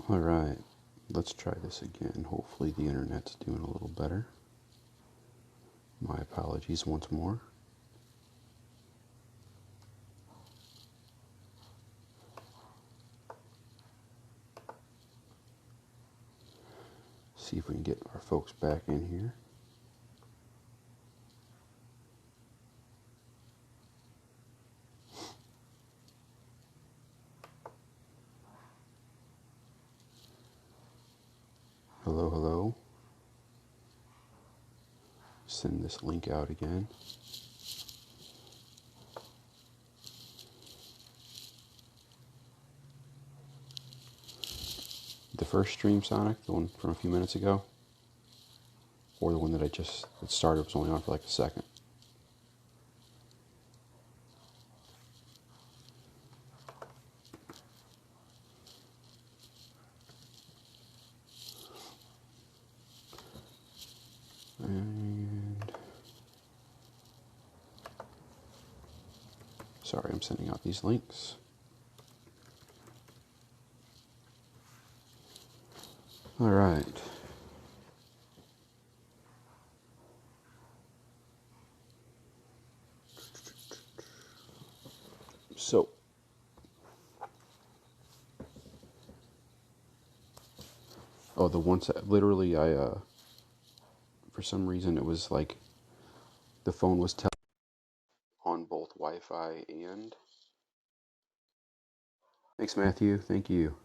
Alright, let's try this again. Hopefully the internet's doing a little better. My apologies once more. See if we can get our folks back in here. Hello, hello. Send this link out again. The first stream, Sonic, the one from a few minutes ago, or the one that it started was only on for like a second. And sorry, I'm sending out these links. All right. So, the one set, literally, for some reason, it was like the phone was on both Wi-Fi and. Thanks, Matthew. Thank you.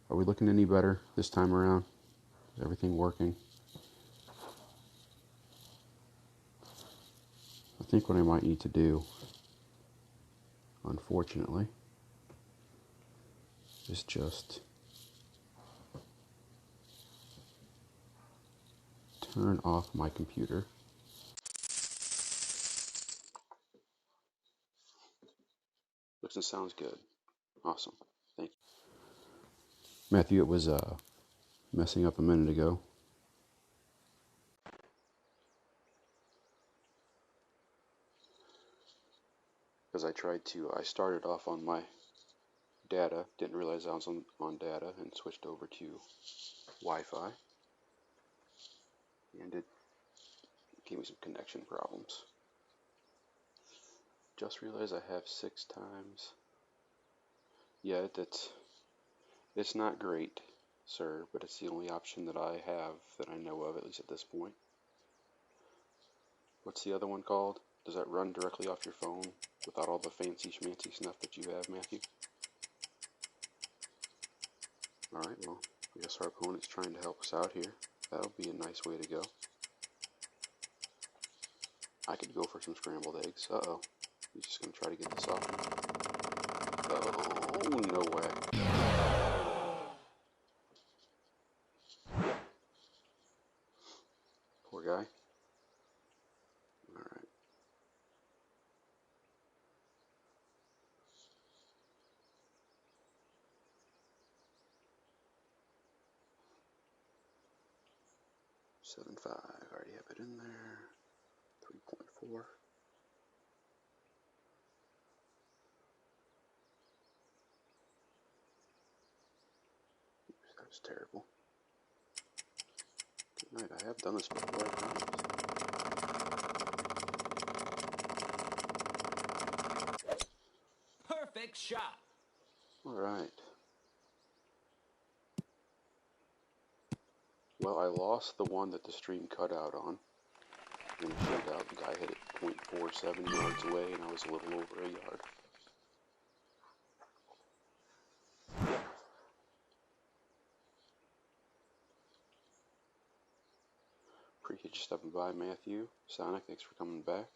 Are we looking any better this time around? Is everything working? I think what I might need to do, unfortunately, is just turn off my computer. Looks and sounds good. Awesome. Thank you. Matthew, it was messing up a minute ago. Because I started off on my data, didn't realize I was on data, and switched over to Wi-Fi. And it gave me some connection problems. Just realized I have 6 times. Yeah, it's not great, sir, but it's the only option that I have that I know of, at least at this point. What's the other one called? Does that run directly off your phone without all the fancy schmancy stuff that you have, Matthew? Alright, well, I guess our opponent's trying to help us out here. That'll be a nice way to go. I could go for some scrambled eggs. Uh-oh. He's just going to try to get this off. Oh, no way. Poor guy. Alright. Seven five. Already have it in there. 3.4. That was terrible. Good night. I have done this before, I promise. Perfect shot. Alright. Well, I lost the one that the stream cut out on. And it turned out the guy hit it 0.47 yards away, and I was a little over a yard. Appreciate you stopping by, Matthew. Sonic, thanks for coming back.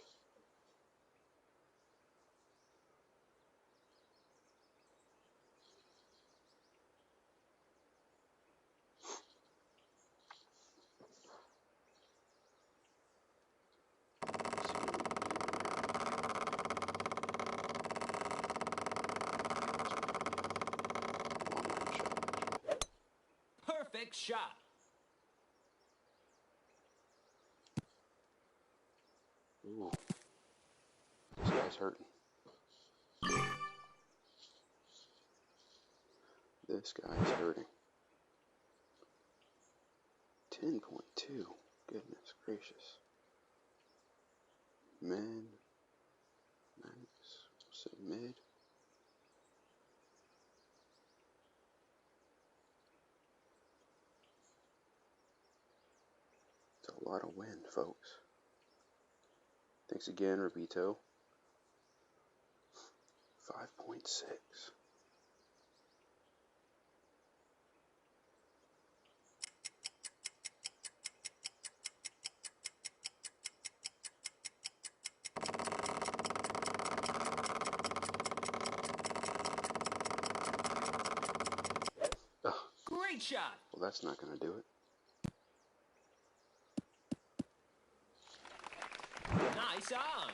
Perfect shot. Ooh, this guy's hurting. This guy is hurting. 10.2. Goodness gracious. Men. Max. We'll say mid. It's a lot of wind, folks. Thanks again, Rabito. 5.6. Great shot. Well, that's not going to do it. Nice on.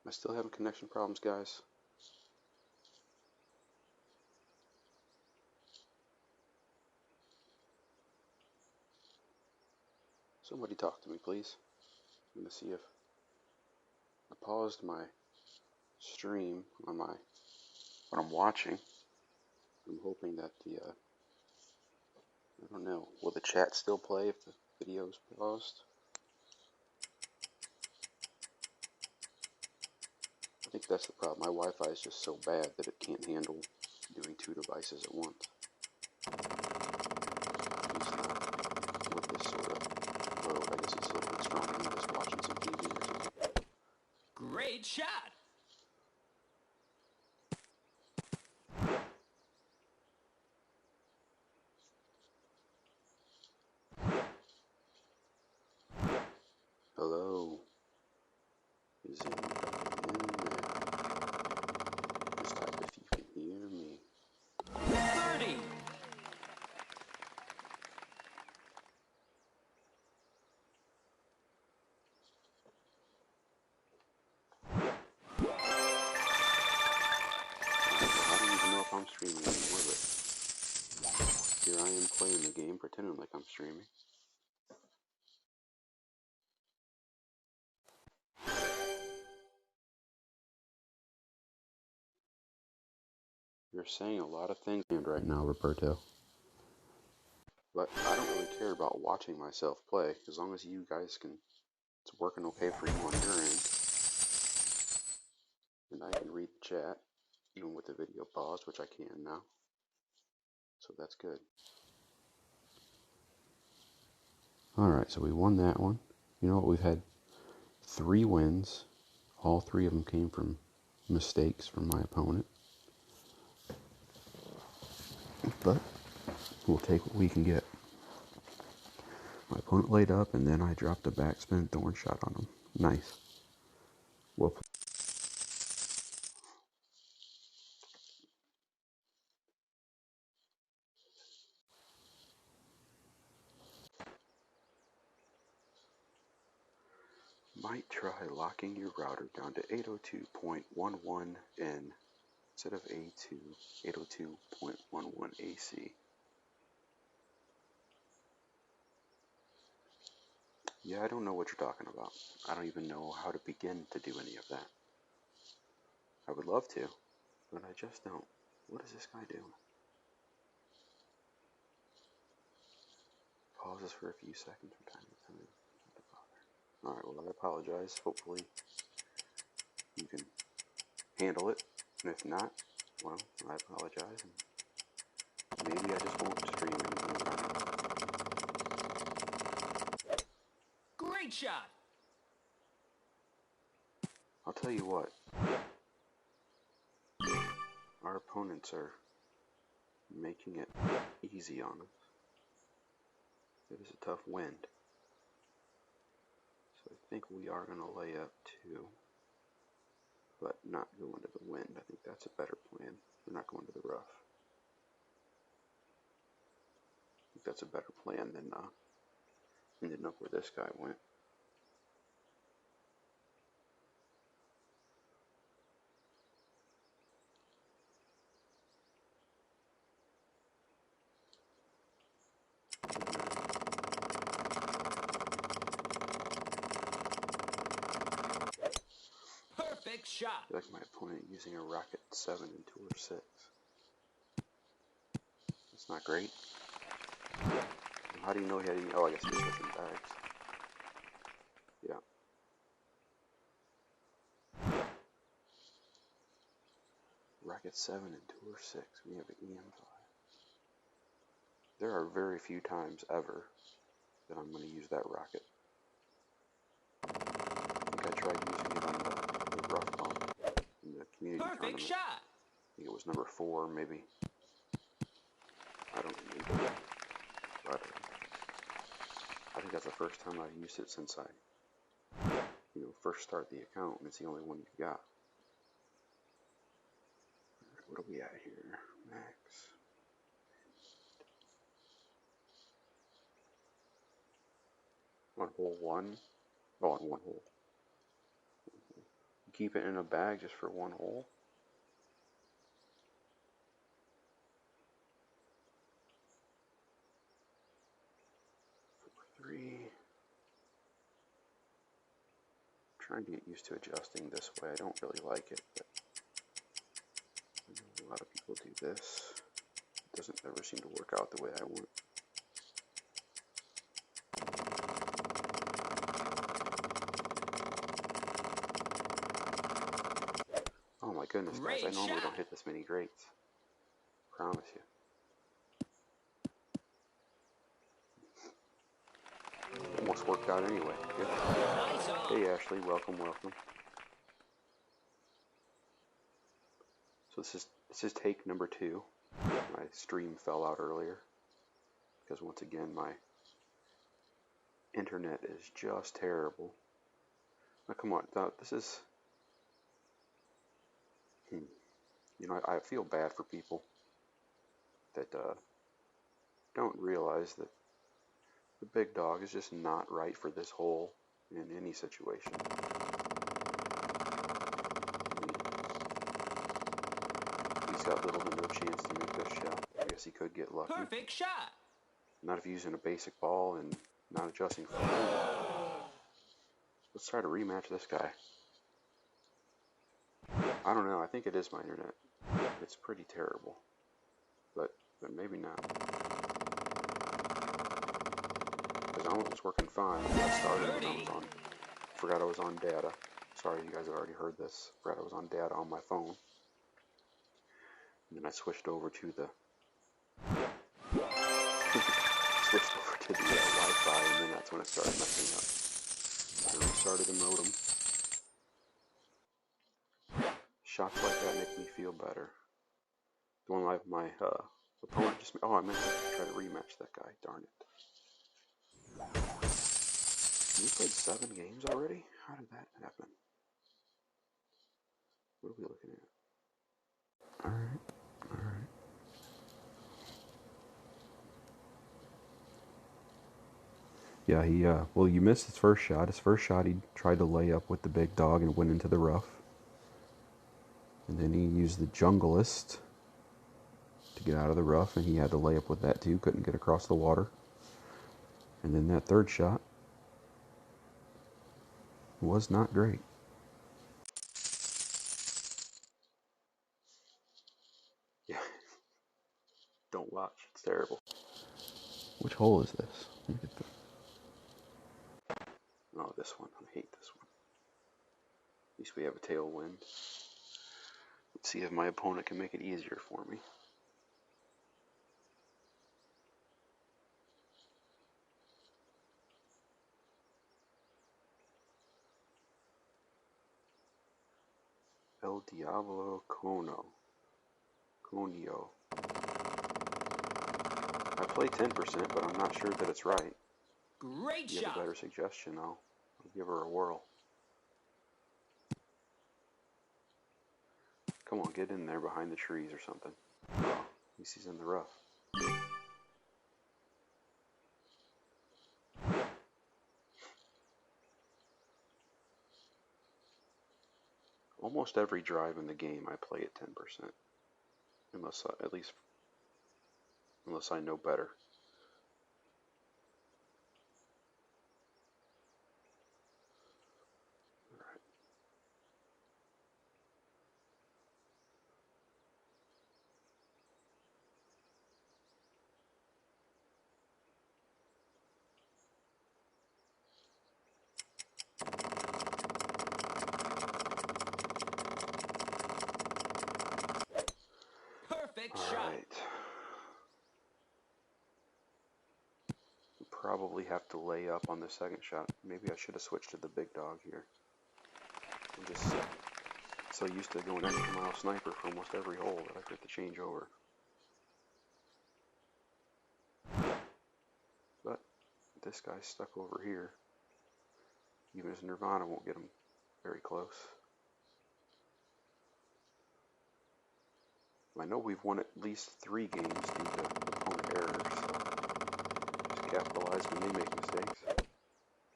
I still having connection problems, guys. Somebody talk to me, please. I'm going to see if I paused my stream on what I'm watching. I'm hoping that I don't know, will the chat still play if the video's paused? I think that's the problem. My Wi-Fi is just so bad that it can't handle doing two devices at once. At least not with this sort of load. I guess it's a little bit stronger than just watching some TV or something. Great shot. Hello. Is anybody in there? Just type if you can hear me. 30. I don't even know if I'm streaming anymore, but here I am playing the game, pretending like I'm streaming. You're saying a lot of things right now, Roberto. But I don't really care about watching myself play, as long as you guys can, it's working okay for you on your end. And I can read the chat, even with the video paused, which I can now. So that's good. Alright, so we won that one. You know what, we've had 3 wins. All 3 of them came from mistakes from my opponent. But we'll take what we can get. My opponent laid up, and then I dropped a backspin thorn shot on him. Nice. Well played. Might try locking your router down to 802.11n instead of A2, 802.11 AC. Yeah, I don't know what you're talking about. I don't even know how to begin to do any of that. I would love to, but I just don't. What is this guy doing? Pauses for a few seconds from time to time. Alright, well I apologize. Hopefully you can handle it. And if not, well, I apologize. And maybe I just won't stream anymore. Great shot. I'll tell you what. Our opponents are making it easy on us. It is a tough wind. So I think we are going to lay up 2. But not go into the wind. I think that's a better plan. We're not going to the rough. I think that's a better plan than ending up where this guy went. shot. I like my opponent using a rocket 7 and tour 6. That's not great. How do you know he had any? Oh, I guess he's switching bags. Yeah. Rocket 7 and tour 6. We have an EM5. There are very few times ever that I'm going to use that rocket. I think I tried using it on the rough bump in the community Perfect tournament. shot. I think it was number 4, maybe. I don't remember. But I think that's the first time I've used it since I, first start the account, and it's the only one you've got. Alright, what are we at here? Max. On hole 1. Oh, on one hole. Keep it in a bag just for one hole. Number 3. I'm trying to get used to adjusting this way. I don't really like it, but I know a lot of people do this. It doesn't ever seem to work out the way I want. Oh my goodness, guys, I Great normally shot. don't hit this many greats. Promise you. Almost worked out anyway. Good. Nice on. Hey Ashley, welcome, welcome. So this is take number 2. My stream fell out earlier because once again my internet is just terrible. Now come on, this is I feel bad for people that don't realize that the big dog is just not right for this hole in any situation. He's got little to no chance to make this shot. I guess he could get lucky. Perfect shot. Not if using a basic ball and not adjusting for hole. Let's try to rematch this guy. I don't know, I think it is my internet. It's pretty terrible. But maybe not. Because Omlet was working fine. I started when I was on. Forgot I was on data. Sorry, you guys have already heard this. Forgot I was on data on my phone. And then I switched over to the Wi-Fi, and then that's when it started messing up. I restarted the modem. Shots like that make me feel better. The one my opponent just. Oh, I meant to try to rematch that guy. Darn it. We played 7 games already? How did that happen? What are we looking at? Alright. Yeah, well, you missed his first shot. His first shot, he tried to lay up with the big dog and went into the rough. And then he used the Jungleist to get out of the rough, and he had to lay up with that too. Couldn't get across the water. And then that third shot was not great. Yeah. Don't watch. It's terrible. Which hole is this? Oh, this one. I hate this one. At least we have a tailwind. Let's see if my opponent can make it easier for me. El Diablo Conio. I play 10%, but I'm not sure that it's right. Great If you have shot. a better suggestion, I'll give her a whirl. Come on, get in there behind the trees or something. Oh, at least he's in the rough. Almost every drive in the game I play at 10%. Unless I know better. probably have to lay up on the second shot. Maybe I should have switched to the big dog here. I'm just so used to going extra mile sniper for almost every hole that I forget to change over. But this guy's stuck over here. Even his Nirvana won't get him very close. I know we've won at least 3 games due to opponent errors, so just capitalize when they make mistakes.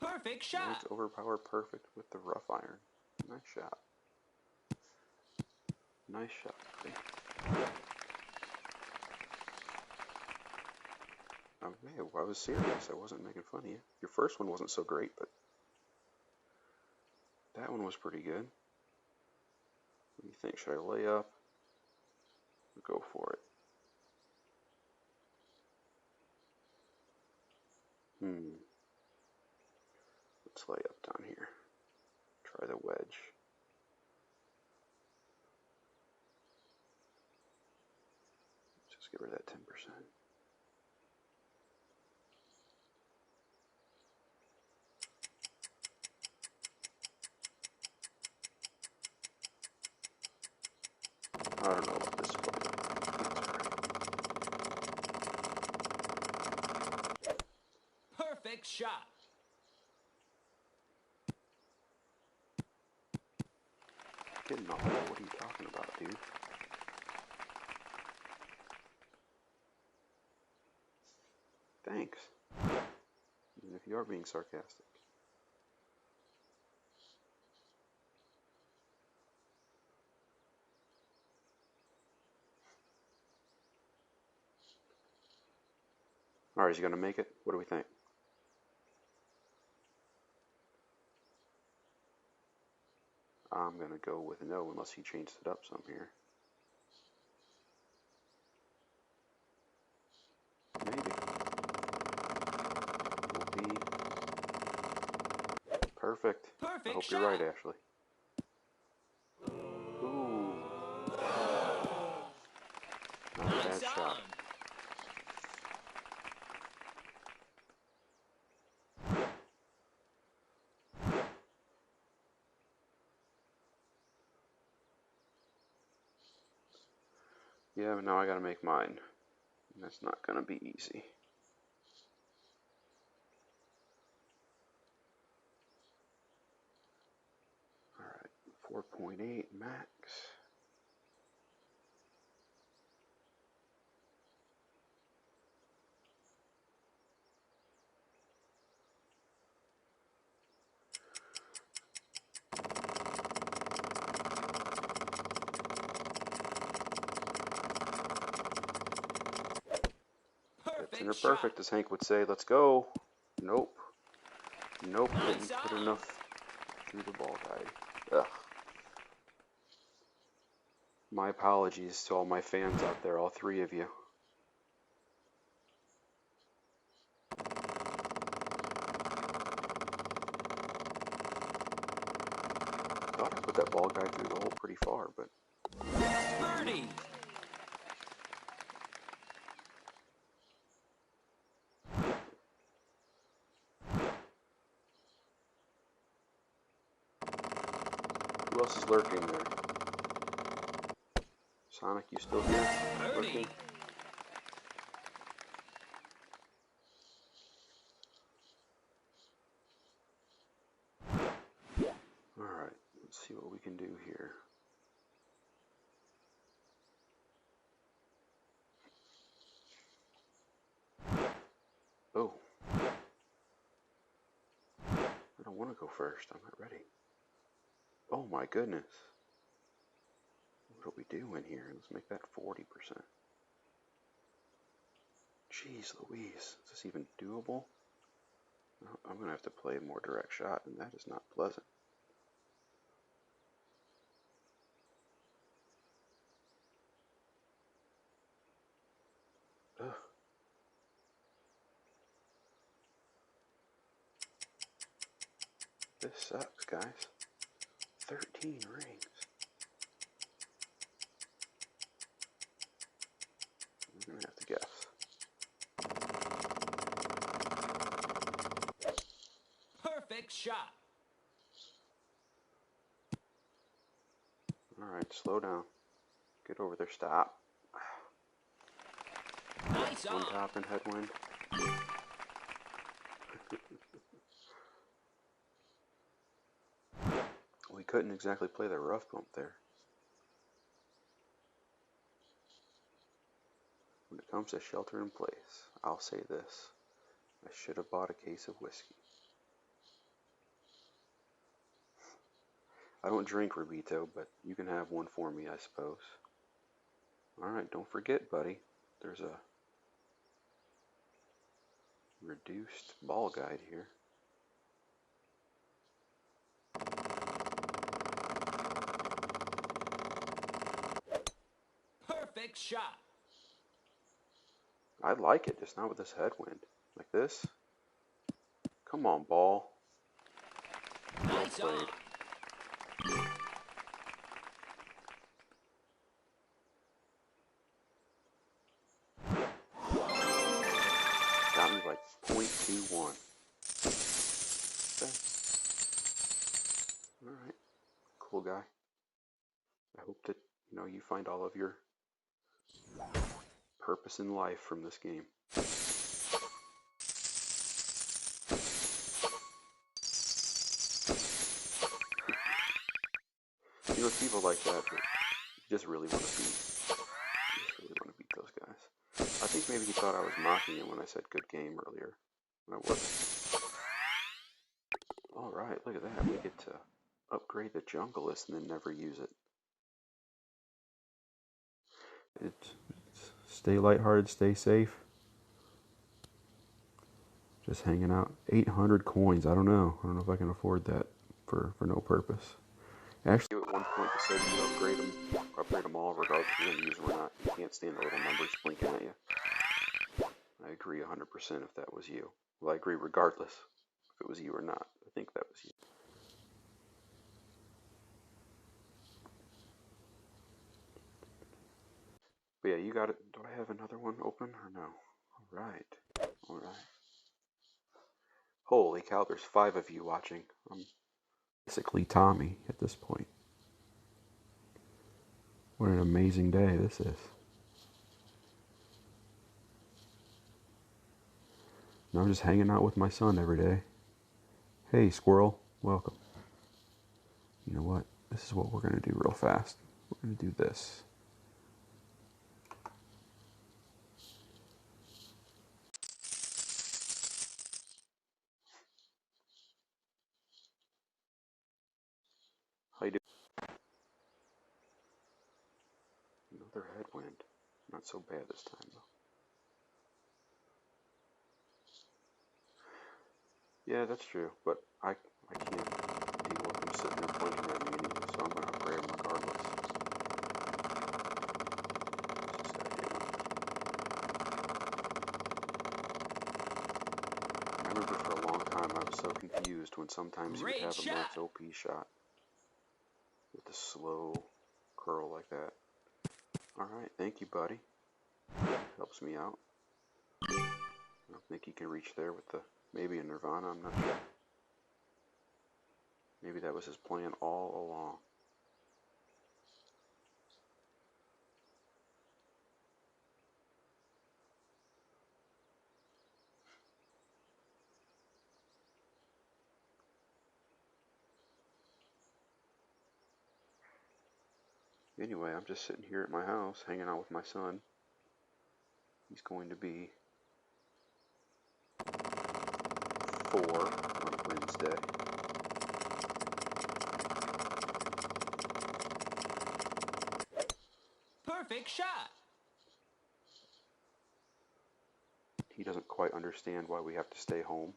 Perfect shot. It's overpowered perfect with the rough iron. Nice shot. Nice shot, buddy. I was serious. I wasn't making fun of you. Your first one wasn't so great, but that one was pretty good. What do you think? Should I lay up? Go for it. Let's lay up down here. Try the wedge. Just get rid of that 10%. I don't know about this one. Perfect shot. Getting off. What are you talking about, dude? Thanks. Even if you are being sarcastic. Alright, is he going to make it? What do we think? I'm going to go with no unless he changed it up some here. Maybe. Will be perfect. Perfect I hope shot. you're right, Ashley. Ooh. Not a bad Nice shot. on. Yeah, but now I gotta make mine. And that's not gonna be easy. Alright, 4.8 max. Center perfect, as Hank would say. Let's go. Nope. Nope, didn't put enough through the ball guide. Ugh. My apologies to all my fans out there, all 3 of you. I thought I put that ball guide through the hole pretty far, but... Birdie. Who else is lurking there? Sonic, you still here? Lurking? Alright, let's see what we can do here. Oh. I don't want to go first. I'm not ready. Oh my goodness. What are we doing here? Let's make that 40%. Jeez Louise. Is this even doable? No, I'm going to have to play a more direct shot, and that is not pleasant. Ugh. This sucks, guys. 13 rings. I'm going to have to guess. shot. Alright, slow down. Get over there, stop. Nice One on. top and headwind. We couldn't exactly play the rough bump there. When it comes to shelter in place, I'll say this. I should have bought a case of whiskey. I don't drink Rubito, but you can have one for me, I suppose. Alright, don't forget, buddy. There's a reduced ball guide here. Perfect shot. I'd like it, just not with this headwind. Like this. Come on, ball. Well Nice played. on. Got me by 0.21. Okay. Alright. Cool guy. I hope that, you find all of your purpose in life from this game. It's people like that you just really want to beat. You just really want to beat those guys. I think maybe he thought I was mocking him when I said good game earlier. I wasn't. Alright, look at that. We get to upgrade the jungle list and then never use it. Stay lighthearted, stay safe. Just hanging out. 800 coins. I don't know if I can afford that for no purpose. Actually, at one point it said you upgrade them all regardless if you're going to use them or not. You can't stand the little numbers blinking at you. I agree 100% if that was you. Well, I agree regardless if it was you or not. I think that was you. But yeah, you got it. Do I have another one open or no? Alright. Holy cow, there's 5 of you watching. I'm basically Tommy at this point. What an amazing day this is. And I'm just hanging out with my son every day. Hey, squirrel, welcome. You know what? This is what we're going to do real fast. We're going to do this. How you doing? Another headwind. Not so bad this time, though. Yeah, that's true, but I can't deal with them sitting there blinking at me anyway, so I'm going to upgrade them regardless. What's this guy doing? I remember for a long time I was so confused when sometimes you would Great have a max shot. OP shot with a slow curl like that. Alright, thank you, buddy. Helps me out. I don't think he can reach there with maybe a Nirvana, I'm not sure. Maybe that was his plan all along. Anyway, I'm just sitting here at my house, hanging out with my son. He's going to be 4 on Wednesday. Perfect shot. He doesn't quite understand why we have to stay home.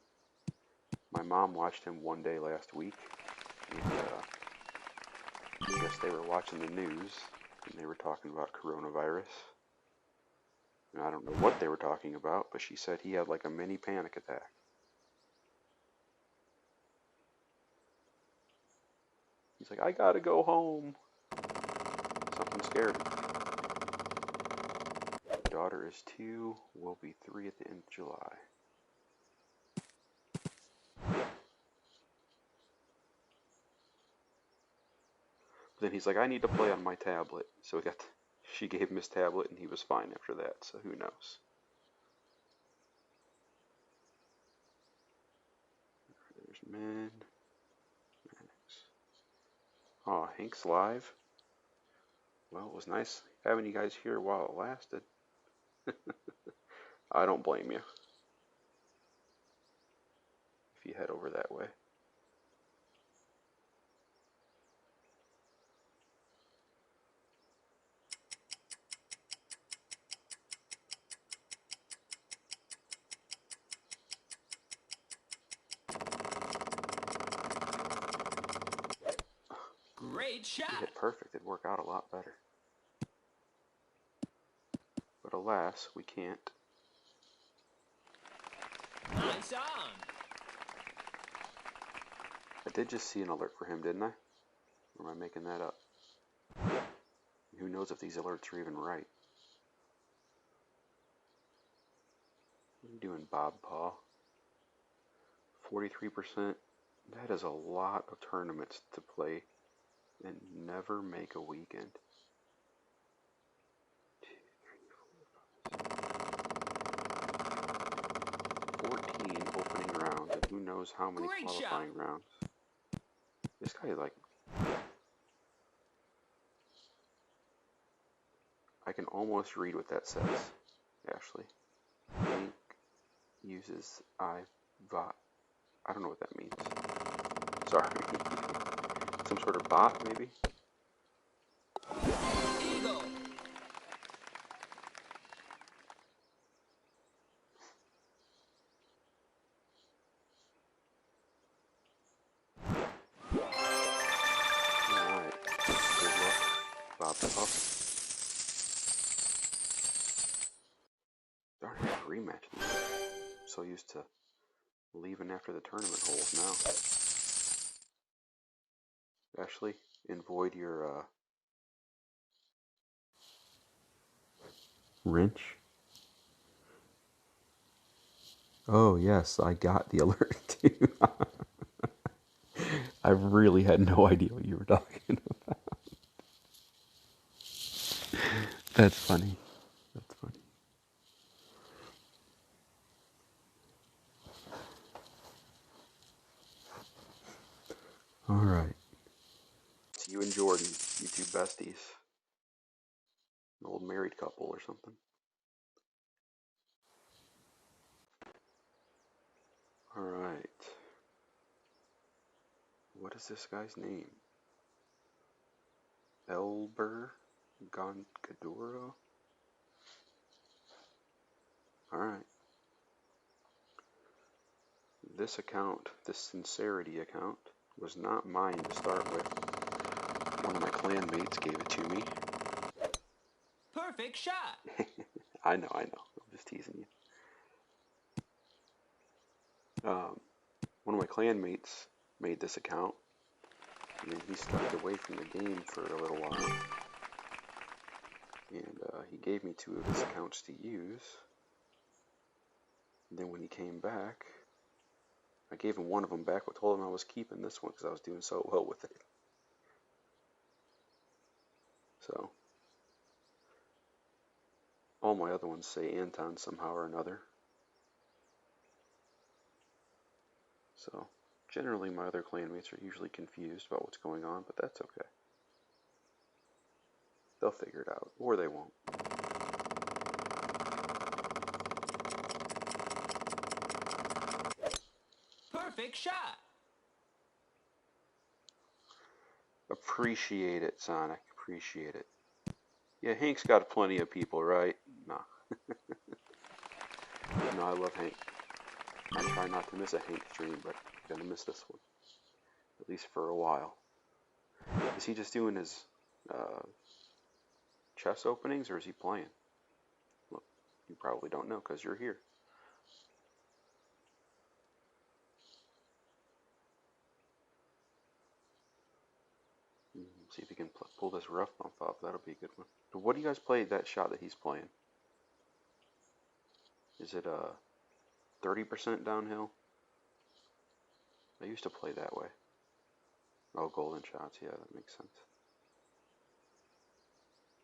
My mom watched him one day last week, and I guess they were watching the news, and they were talking about coronavirus. And I don't know what they were talking about, but she said he had like a mini panic attack. He's like, I gotta go home. Something scared him. My daughter is 2, will be 3 at the end of July. Then he's like, I need to play on my tablet. So she gave him his tablet and he was fine after that. So who knows? There's men. Oh, Hank's live. Well, it was nice having you guys here while it lasted. I don't blame you if you head over that way. Great If you shot. hit perfect, it'd work out a lot better. But alas, we can't. Nice on. I did just see an alert for him, didn't I? Or am I making that up? Who knows if these alerts are even right? What are you doing, Bob Paw? 43%. That is a lot of tournaments to play and never make a weekend. 14 opening rounds, and who knows how many Great qualifying rounds. This guy, like, I can almost read what that says, Ashley. Hank uses iVot. I don't know what that means. Sorry. Some sort of bot, maybe? Eagle. Alright. Good luck, Bob Puff. Darn, I have a rematch. I'm so used to leaving after the tournament holes now. Ashley, void your wrench. Oh yes, I got the alert too. I really had no idea what you were talking about. That's funny. That's funny. All right. It's you and Jordan, you two besties. An old married couple or something. All right. What is this guy's name? Elber Goncaduro? Alright. This account, this Sincerity account, was not mine to start with. One of my clanmates gave it to me. Perfect shot. I know. I'm just teasing you. One of my clanmates made this account, and he stepped away from the game for a little while. And he gave me 2 of his accounts to use. And then when he came back, I gave him one of them back, but told him I was keeping this one because I was doing so well with it. So, all my other ones say Anton somehow or another. So, generally my other clanmates are usually confused about what's going on, but that's okay. They'll figure it out, or they won't. Perfect shot. Appreciate it, Sonic. Appreciate it. Yeah, Hank's got plenty of people, right? No. No, I love Hank. I try not to miss a Hank stream, but I'm gonna miss this one. At least for a while. Is he just doing his chess openings, or is he playing? Well, you probably don't know because you're here. See if he can pull this rough bump off. That'll be a good one. But what do you guys play that shot that he's playing? Is it 30% downhill? I used to play that way. Oh, golden shots. Yeah, that makes sense.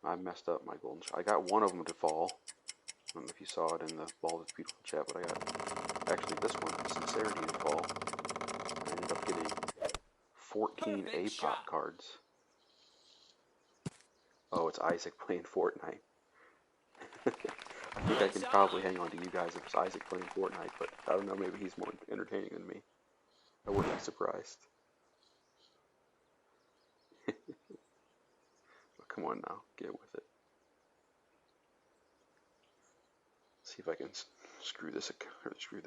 I messed up my golden shot. I got one of them to fall. I don't know if you saw it in the Ball is Beautiful chat, but I got, actually this one, Sincerity to fall. I ended up getting 14 Perfect A shot. pop cards. Oh, it's Isaac playing Fortnite. I think I can probably hang on to you guys if it's Isaac playing Fortnite, but I don't know, maybe he's more entertaining than me. I wouldn't be surprised. But come on now, get with it. See if I can screw this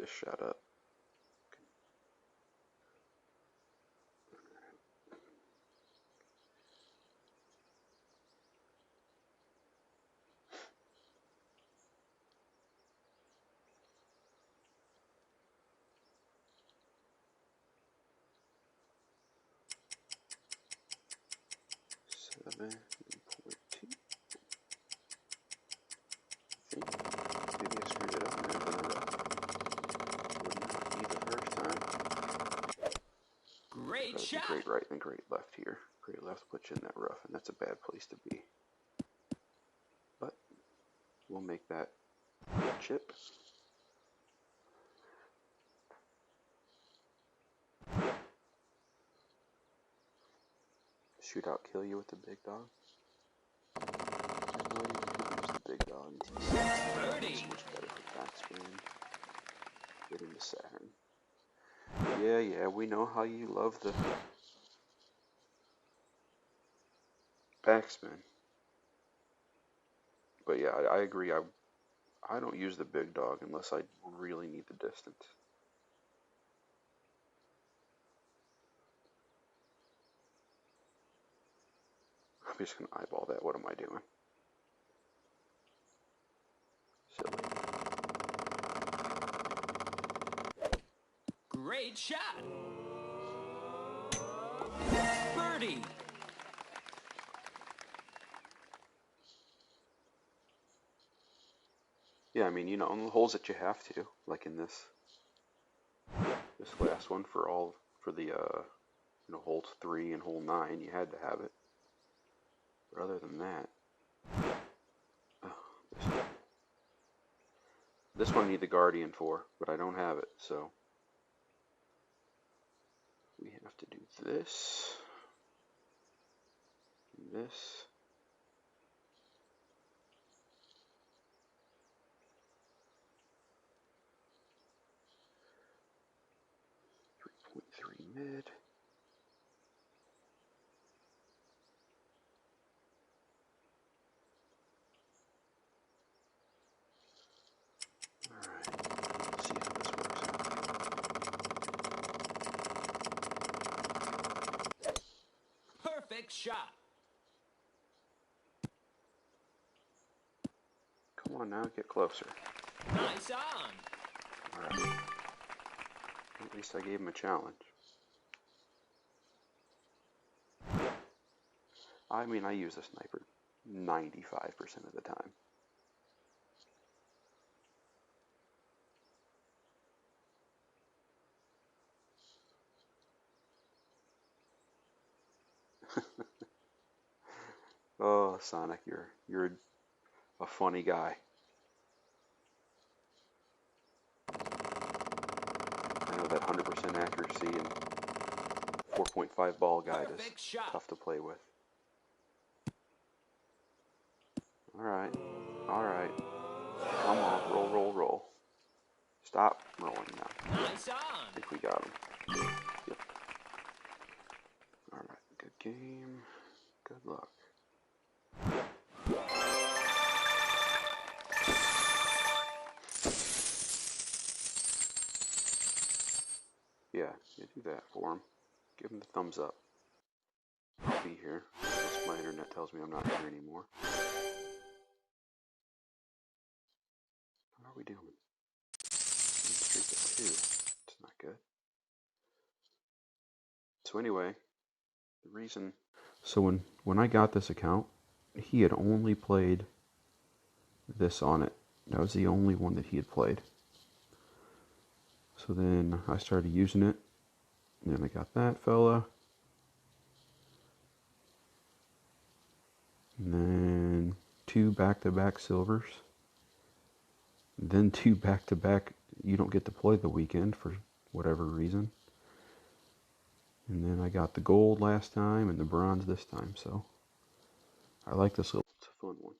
shot up. 7.2. Maybe I screwed it up and then would not be the first time. Great shot. Great right and great left here. Great left puts you in that rough, and that's a bad place to be. But we'll make that chip. Shootout kill you with the big dog. There's no idea when people use the big dog. It's much better for backspin. Get into Saturn. Yeah, we know how you love the backspin. But yeah, I agree. I don't use the big dog unless I really need the distance. I'm just going to eyeball that. What am I doing? Silly. Great shot. Birdie. Yeah, I mean, you know, on the holes that you have to, like in this last one for the holes 3 and hole 9, you had to have it. But other than that, this one I need the Guardian for, but I don't have it, so we have to do this, and this. .3 mid. Alright, let's see how this works out. Perfect shot. Come on now, get closer. Nice on. Alright. At least I gave him a challenge. I mean, I use a sniper 95% of the time. Oh, Sonic, you're a funny guy. I know that 100% accuracy and 4.5 ball guide is tough to play with. Alright. Come on, roll. Stop rolling now. Nice on. I think we got him. Yep. Alright, good game. Good luck. Yeah, do that for him. Give him the thumbs up. I'll be here. Unless my internet tells me I'm not here anymore. How are we doing? Streak at 2. It's not good. So anyway, the reason... So when I got this account, he had only played this on it. That was the only one that he had played. So then I started using it. And then I got that fella. And then 2 back-to-back silvers. Then 2 back-to-back you don't get to play the weekend for whatever reason. And then I got the gold last time and the bronze this time, so I like this little, it's a fun one.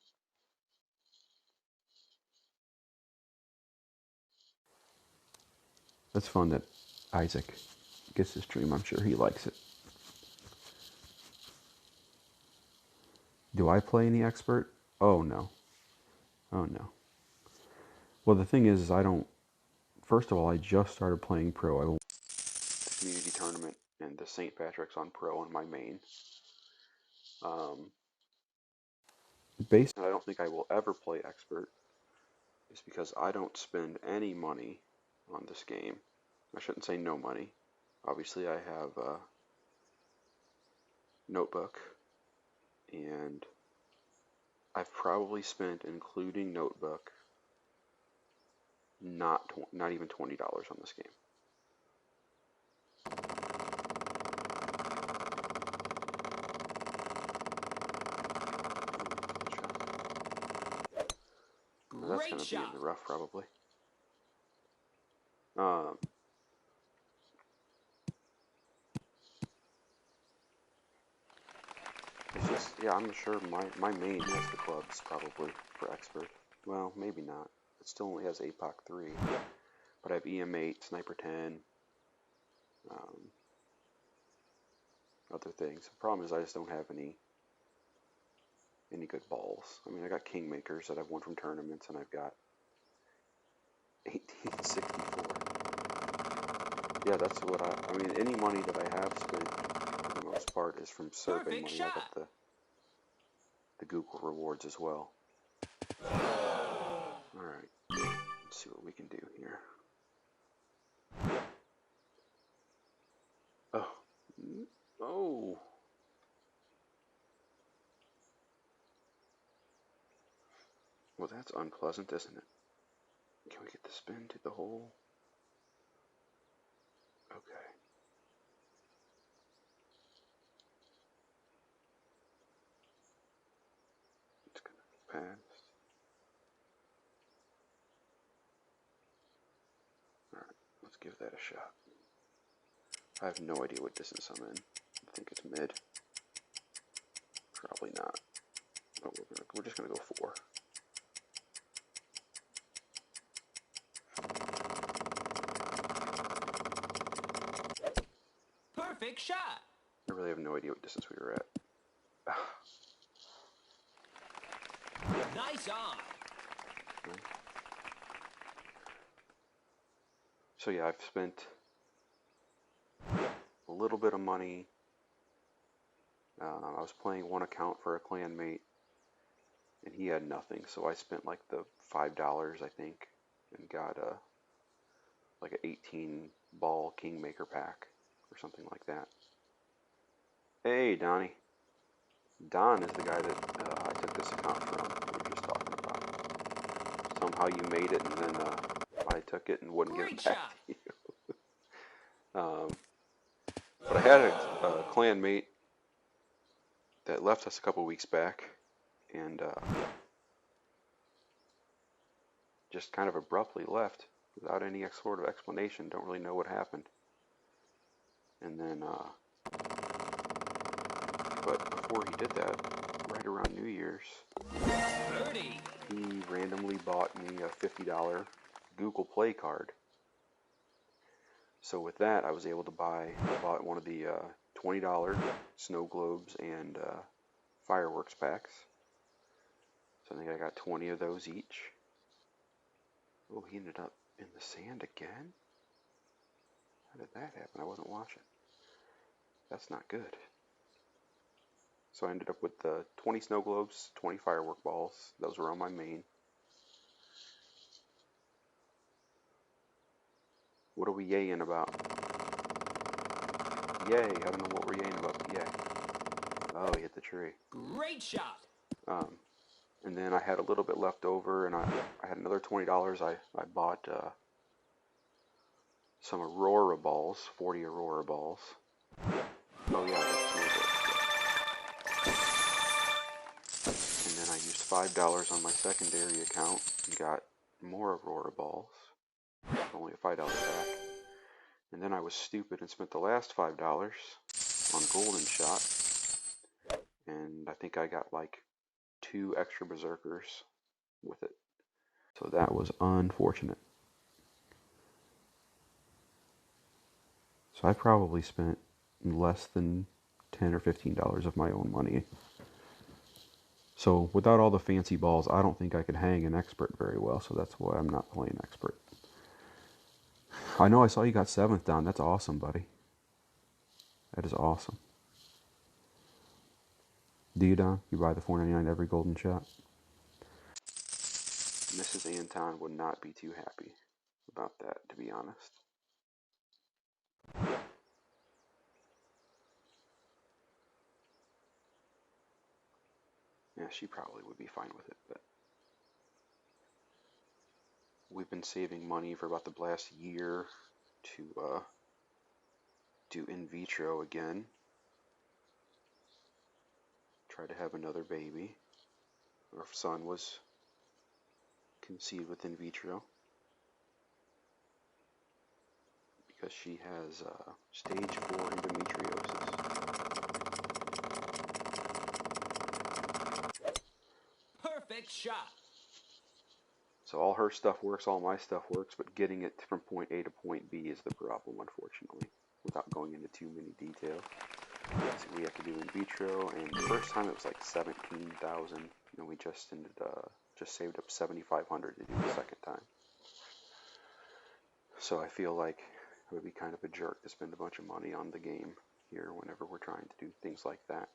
That's fun that Isaac gets this dream. I'm sure he likes it. Do I play any expert? Oh no. Oh no. Well, the thing is I don't, first of all, I just started playing pro. I won the community tournament and the St. Patrick's on pro on my main. Based on I don't think I will ever play expert is because I don't spend any money on this game. I shouldn't say no money. Obviously I have a notebook, and I've probably spent, including notebook, not even $20 on this game. That's going to be in the rough, probably. It's just, yeah, I'm sure my main has the clubs, probably, for expert. Well, maybe not. It still only has APOC 3. But I have EM8, Sniper 10, other things. The problem is I just don't have any good balls. I mean, I got Kingmakers that I've won from tournaments, and I've got 1864. Yeah, that's what I mean, any money that I have spent, for the most part, is from survey money. I got the Google rewards as well. Alright, let's see what we can do here. Oh. Oh. Well, that's unpleasant, isn't it? Can we get the spin to the hole? Okay. It's gonna be past. Alright, let's give that a shot. I have no idea what distance I'm in. I think it's mid. Probably not. Oh, we're just gonna go 4. Perfect shot. I really have no idea what distance we were at. Nice on. So yeah, I've spent a little bit of money. I was playing one account for a clanmate, and he had nothing, so I spent like the $5, I think, and got like an 18 ball Kingmaker pack or something like that. Hey, Donnie. Don is the guy that I took this account from. We were just talking about. Somehow you made it, and then I took it and wouldn't give it back to you. But I had a clanmate that left us a couple weeks back, and just kind of abruptly left without any sort of explanation. Don't really know what happened. And then, but before he did that, right around New Year's, he randomly bought me a $50 Google Play card. So with that, I was able to I bought one of the $20 snow globes and fireworks packs. So I think I got 20 of those each. Oh, he ended up in the sand again? How did that happen? I wasn't watching. That's not good. So I ended up with the 20 snow globes, 20 firework balls. Those were on my main. What are we yaying about? Yay, I don't know what we're yaying about, but yay. Oh, he hit the tree. Great shot. And then I had a little bit left over, and I had another $20. I bought some Aurora balls, 40 Aurora balls. Oh yeah, that's $5 on my secondary account and got more Aurora balls. Only a $5 back. And then I was stupid and spent the last $5 on Golden Shot. And I think I got like 2 extra Berserkers with it. So that was unfortunate. So I probably spent less than $10 or $15 of my own money. So without all the fancy balls, I don't think I could hang an expert very well, so that's why I'm not playing expert. I know I saw you got 7th down. That's awesome, buddy. That is awesome. Do you, Don? You buy the $4.99 every Golden Shot? Mrs. Anton would not be too happy about that, to be honest. Yeah, she probably would be fine with it, but we've been saving money for about the last year to do in vitro again. Try to have another baby. Our son was conceived with in vitro because she has stage 4 endometriosis. Perfect shot. So all her stuff works, all my stuff works, but getting it from point A to point B is the problem, unfortunately, without going into too many details. So we have to do in vitro, and the first time it was like 17,000, and we just saved up 7,500 to do the second time. So I feel like it would be kind of a jerk to spend a bunch of money on the game here whenever we're trying to do things like that.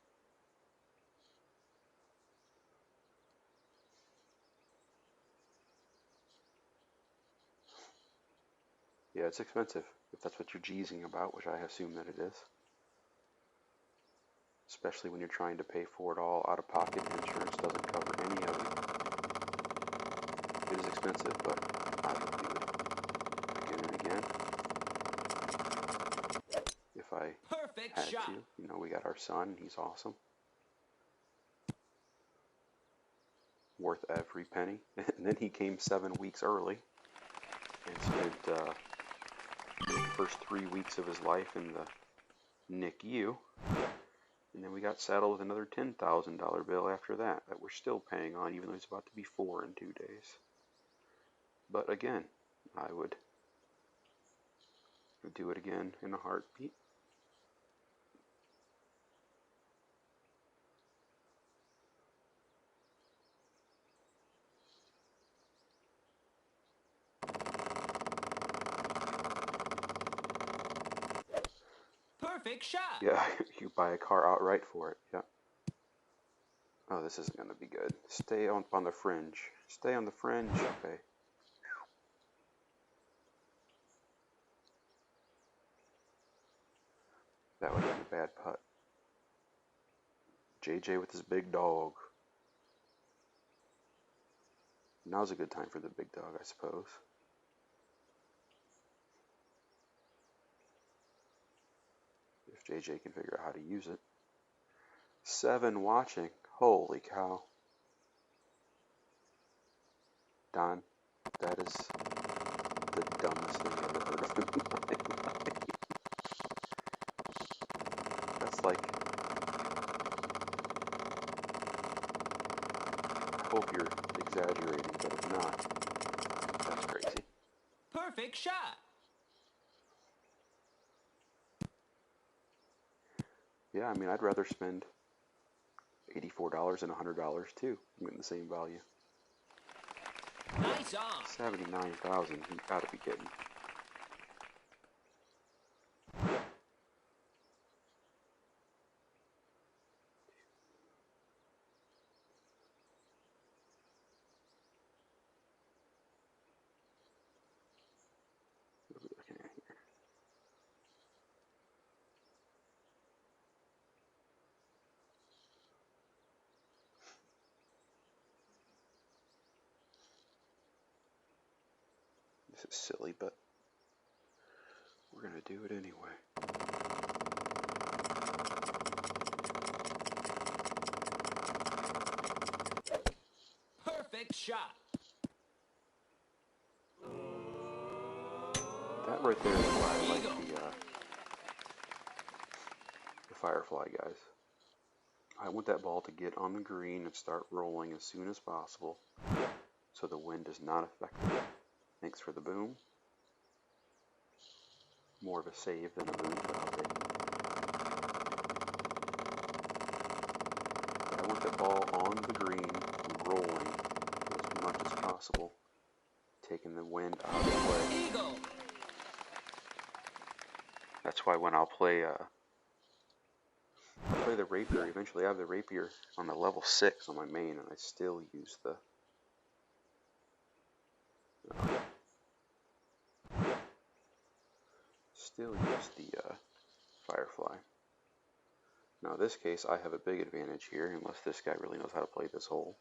Yeah, it's expensive, if that's what you're jeezing about, which I assume that it is. Especially when you're trying to pay for it all out of pocket. Insurance doesn't cover any of it. It is expensive, but I would do it again and again. If I Perfect had shot. to. You know, we got our son, he's awesome. Worth every penny. And then he came 7 weeks early and spent the first 3 weeks of his life in the NICU. And then we got saddled with another $10,000 bill after that we're still paying on, even though he's about to be 4 in 2 days. But again, I would do it again in a heartbeat. Perfect shot. Yeah, you buy a car outright for it. Yeah. Oh, this isn't going to be good. Stay on the fringe. Stay on the fringe. Okay. That would have been a bad putt. JJ with his big dog. Now's a good time for the big dog, I suppose. If JJ can figure out how to use it. 7 watching. Holy cow. Don, that is the dumbest thing I've ever heard of in my life. That's like, I hope you're exaggerating, but if not, that's crazy. Perfect shot. Yeah, I mean, I'd rather spend $84 and $100 too. I'm getting the same value. Nice on. 79,000. You gotta be kidding. What are we looking at here? This is silly, but we're gonna do it anyway. Perfect shot. That right there is why I like the Firefly, guys. I want that ball to get on the green and start rolling as soon as possible so the wind does not affect it. Thanks for the boom. More of a save than a boom, but I'll take it. I want that ball on the green and rolling as much as possible, taking the wind out of the way. Eagle. That's why when I'll play the rapier, eventually I have the rapier on the level 6 on my main, and I still use the Firefly. Now in this case I have a big advantage here, unless this guy really knows how to play this hole.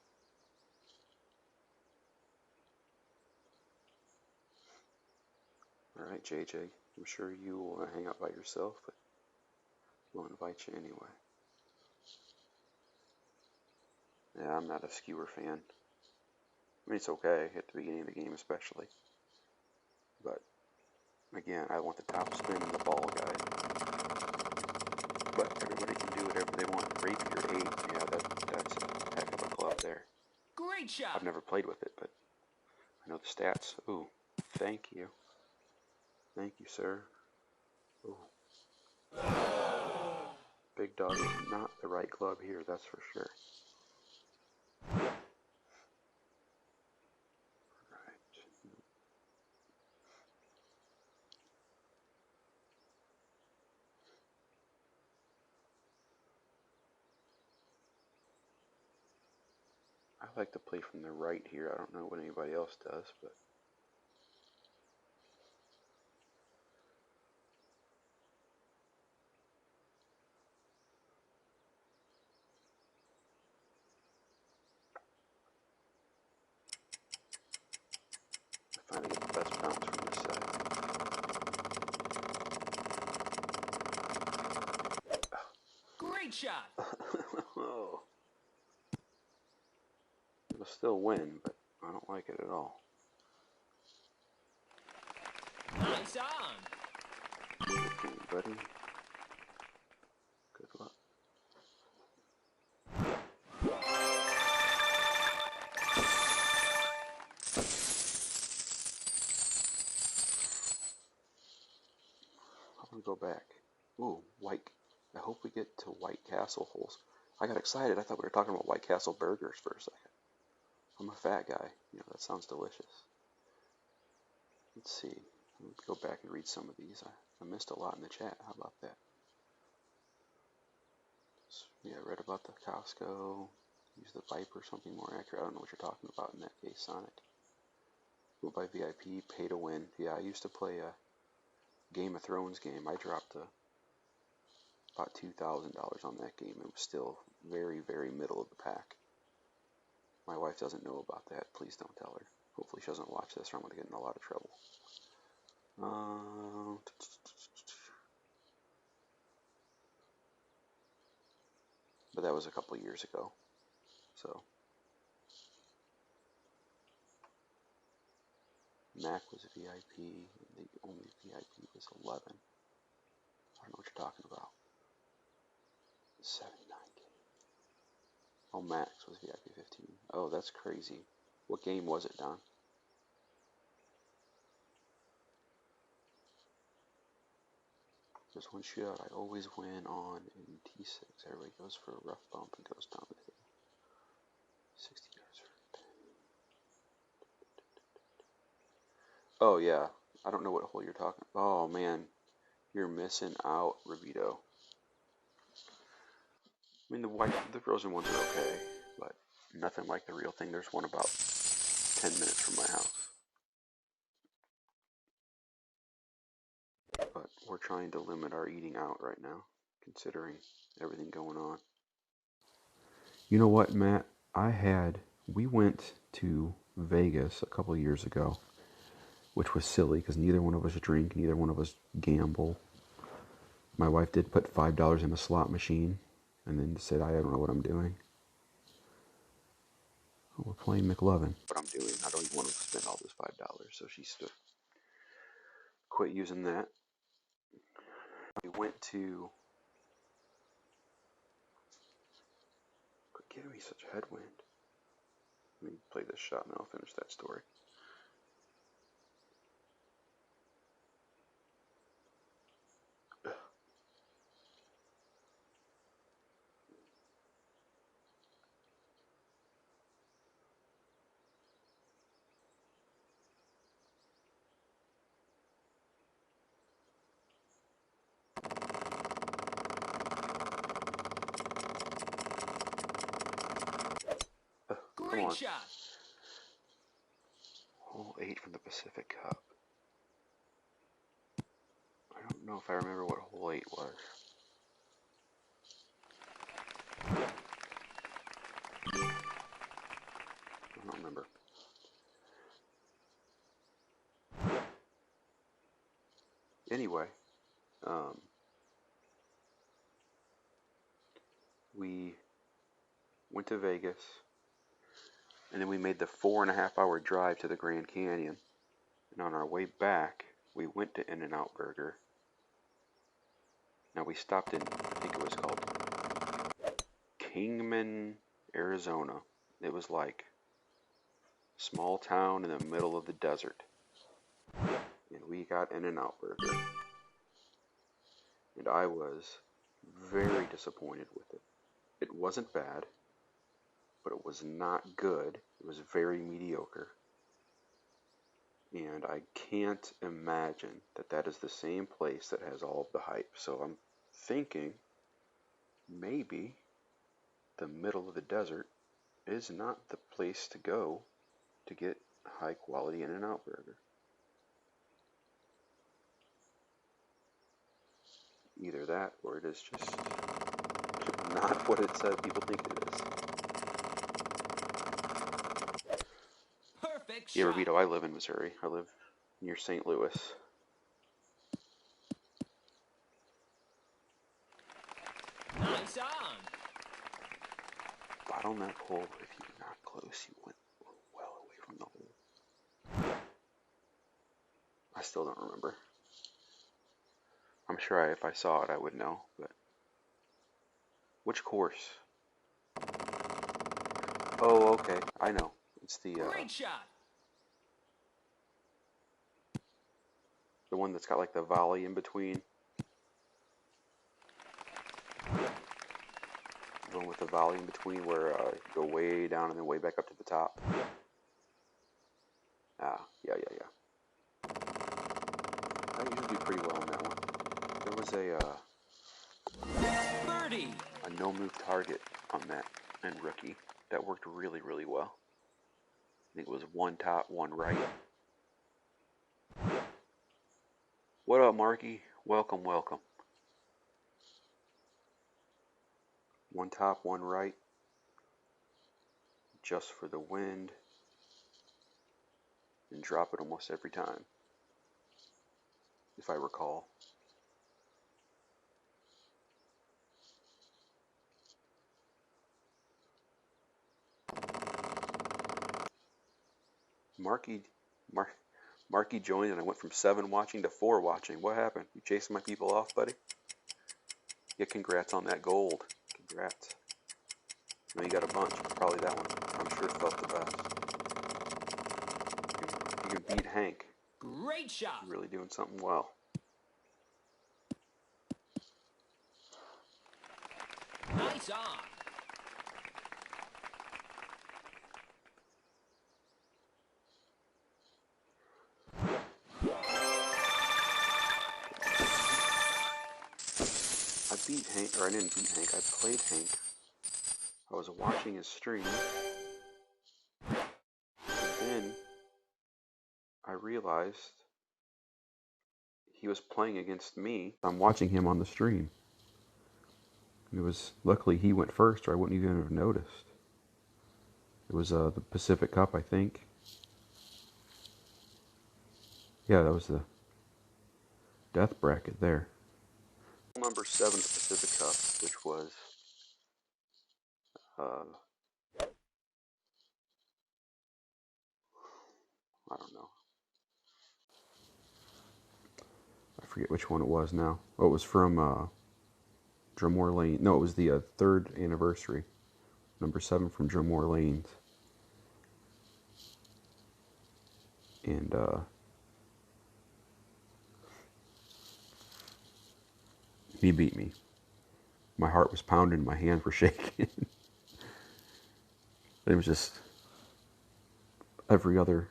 Alright, JJ, I'm sure you will hang out by yourself, but we'll invite you anyway. Yeah, I'm not a skewer fan. I mean, it's okay at the beginning of the game especially. But, again, I want the top spin and the ball guy. But everybody can do whatever they want. Rapier 8, yeah, that's a heck of a club there. Great shot. I've never played with it, but I know the stats. Ooh, thank you. Thank you, sir. Ooh. Big dog is not the right club here, that's for sure. I like to play from the right here. I don't know what anybody else does, but I find I get the best bounce from this side. Great shot. Oh. It'll still win, but I don't like it at all. Nice on. Okay, buddy. Good luck. I'm gonna go back. Ooh, white. I hope we get to White Castle holes. I got excited. I thought we were talking about White Castle burgers for a second. I'm a fat guy. You know, that sounds delicious. Let's see. Let's go back and read some of these. I missed a lot in the chat. How about that? Yeah, I read about the Costco. Use the Viper, something more accurate. I don't know what you're talking about in that case, Sonic. Go by VIP, pay to win. Yeah, I used to play a Game of Thrones game. I dropped about $2,000 on that game. It was still very, very middle of the pack. My wife doesn't know about that. Please don't tell her. Hopefully she doesn't watch this or I'm going to get in a lot of trouble. But that was a couple of years ago. So Mac was a VIP, and the only VIP was 11. I don't know what you're talking about. 79K. Oh, Max was VIP 15. Oh, that's crazy. What game was it, Don? There's one shootout I always win on in T6. Everybody goes for a rough bump and goes down the hill. 60 yards for a pin. Oh, yeah. I don't know what hole you're talking about. Oh, man. You're missing out, Revito. I mean, the frozen ones are okay, but nothing like the real thing. There's one about 10 minutes from my house. But we're trying to limit our eating out right now, considering everything going on. You know what, Matt? We went to Vegas a couple years ago, which was silly because neither one of us drink, neither one of us gamble. My wife did put $5 in a slot machine and then said, I don't know what I'm doing. Oh, we're playing McLovin. What I'm doing, I don't even want to spend all this $5, so she stood. Quit using that. We went to. Quit giving me such a headwind. Let me play this shot and I'll finish that story. Come Great on. shot. Hole 8 from the Pacific Cup. I don't know if I remember what hole 8 was. I don't remember. Anyway, we went to Vegas, and then we made the 4.5-hour drive to the Grand Canyon. And on our way back, we went to In-N-Out Burger. Now we stopped in, I think it was called Kingman, Arizona. It was like a small town in the middle of the desert. And we got In-N-Out Burger. And I was very disappointed with it. It wasn't bad, but it was not good. It was very mediocre. And I can't imagine that that is the same place that has all of the hype. So I'm thinking maybe the middle of the desert is not the place to go to get high quality In-N-Out Burger. Either that or it is just not what it says people think it is. Perfect Yeah, shot. Rabito, I live in Missouri. I live near St. Louis. Nice on. But on that hole, if you're not close, you went well away from the hole. I still don't remember. I'm sure if I saw it, I would know, but which course? Oh, okay, I know. It's the Great shot. one that's got like the volley in between. The one with the volley in between where you go way down and then way back up to the top. Ah, yeah. I usually do pretty well on that one. There was Birdie. a no-move target on that and rookie that worked really, really well. I think it was one top, one right. What up, Marky? Welcome. One top, one right. Just for the wind. And drop it almost every time, if I recall. Marky joined and I went from 7 watching to 4 watching. What happened? You chasing my people off, buddy? Yeah, congrats on that gold. Congrats. I know you got a bunch, but probably that one, I'm sure, felt the best. You can beat Hank. Great shot. You're really doing something well. Nice on. I beat Hank, or I didn't beat Hank, I played Hank. I was watching his stream, and then I realized he was playing against me. I'm watching him on the stream. And it was, luckily he went first, or I wouldn't even have noticed. It was the Pacific Cup, I think. Yeah, that was the death bracket there. Number 7, the Pacific Cup, which was forget which one it was now. Oh, it was from Drumore Lane. No, it was the 3rd anniversary. Number 7 from Drumore Lanes. And he beat me. My heart was pounding, my hands were shaking. It was just every other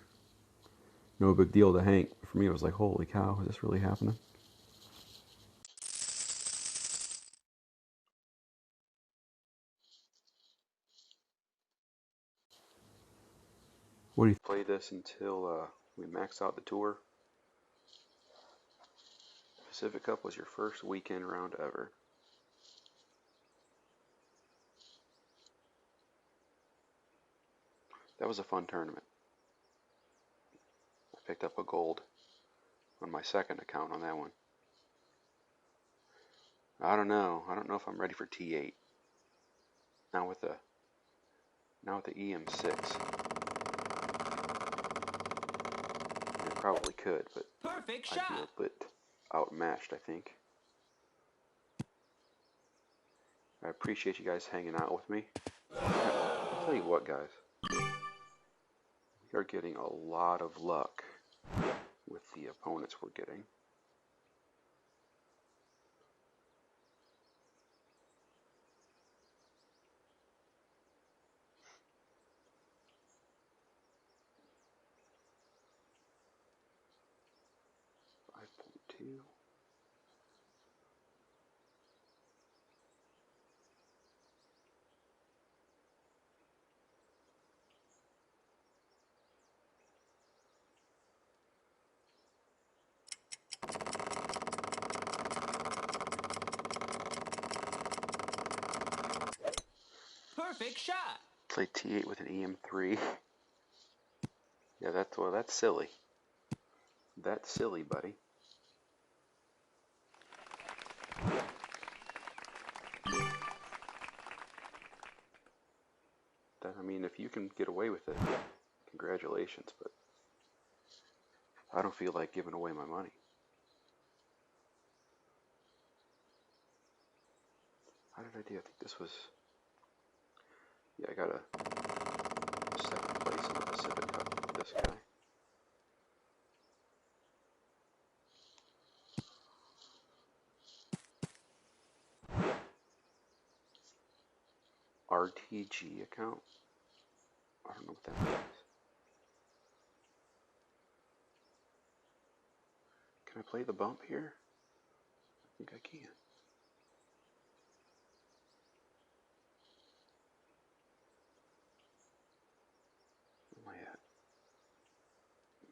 no big deal to Hank. For me, it was like, holy cow, is this really happening? What do you play this until we max out the tour? Pacific Cup was your first weekend round ever. That was a fun tournament. I picked up a gold on my second account on that one. I don't know. I don't know if I'm ready for T8. Now with the EM6. I probably could, but Perfect I'd shot. be a bit outmatched, I think. I appreciate you guys hanging out with me. I'll tell you what, guys. We are getting a lot of luck with the opponents we're getting. Two. Perfect shot. Play T8 with an EM3. Yeah, that's silly. That's silly, buddy. I mean, if you can get away with it, congratulations, but I don't feel like giving away my money. How did I do? I think this was... Yeah, I got a 2nd place in the Pacific Cup with this guy. RTG account? I don't know what that means. Can I play the bump here? I think I can. Where am I at?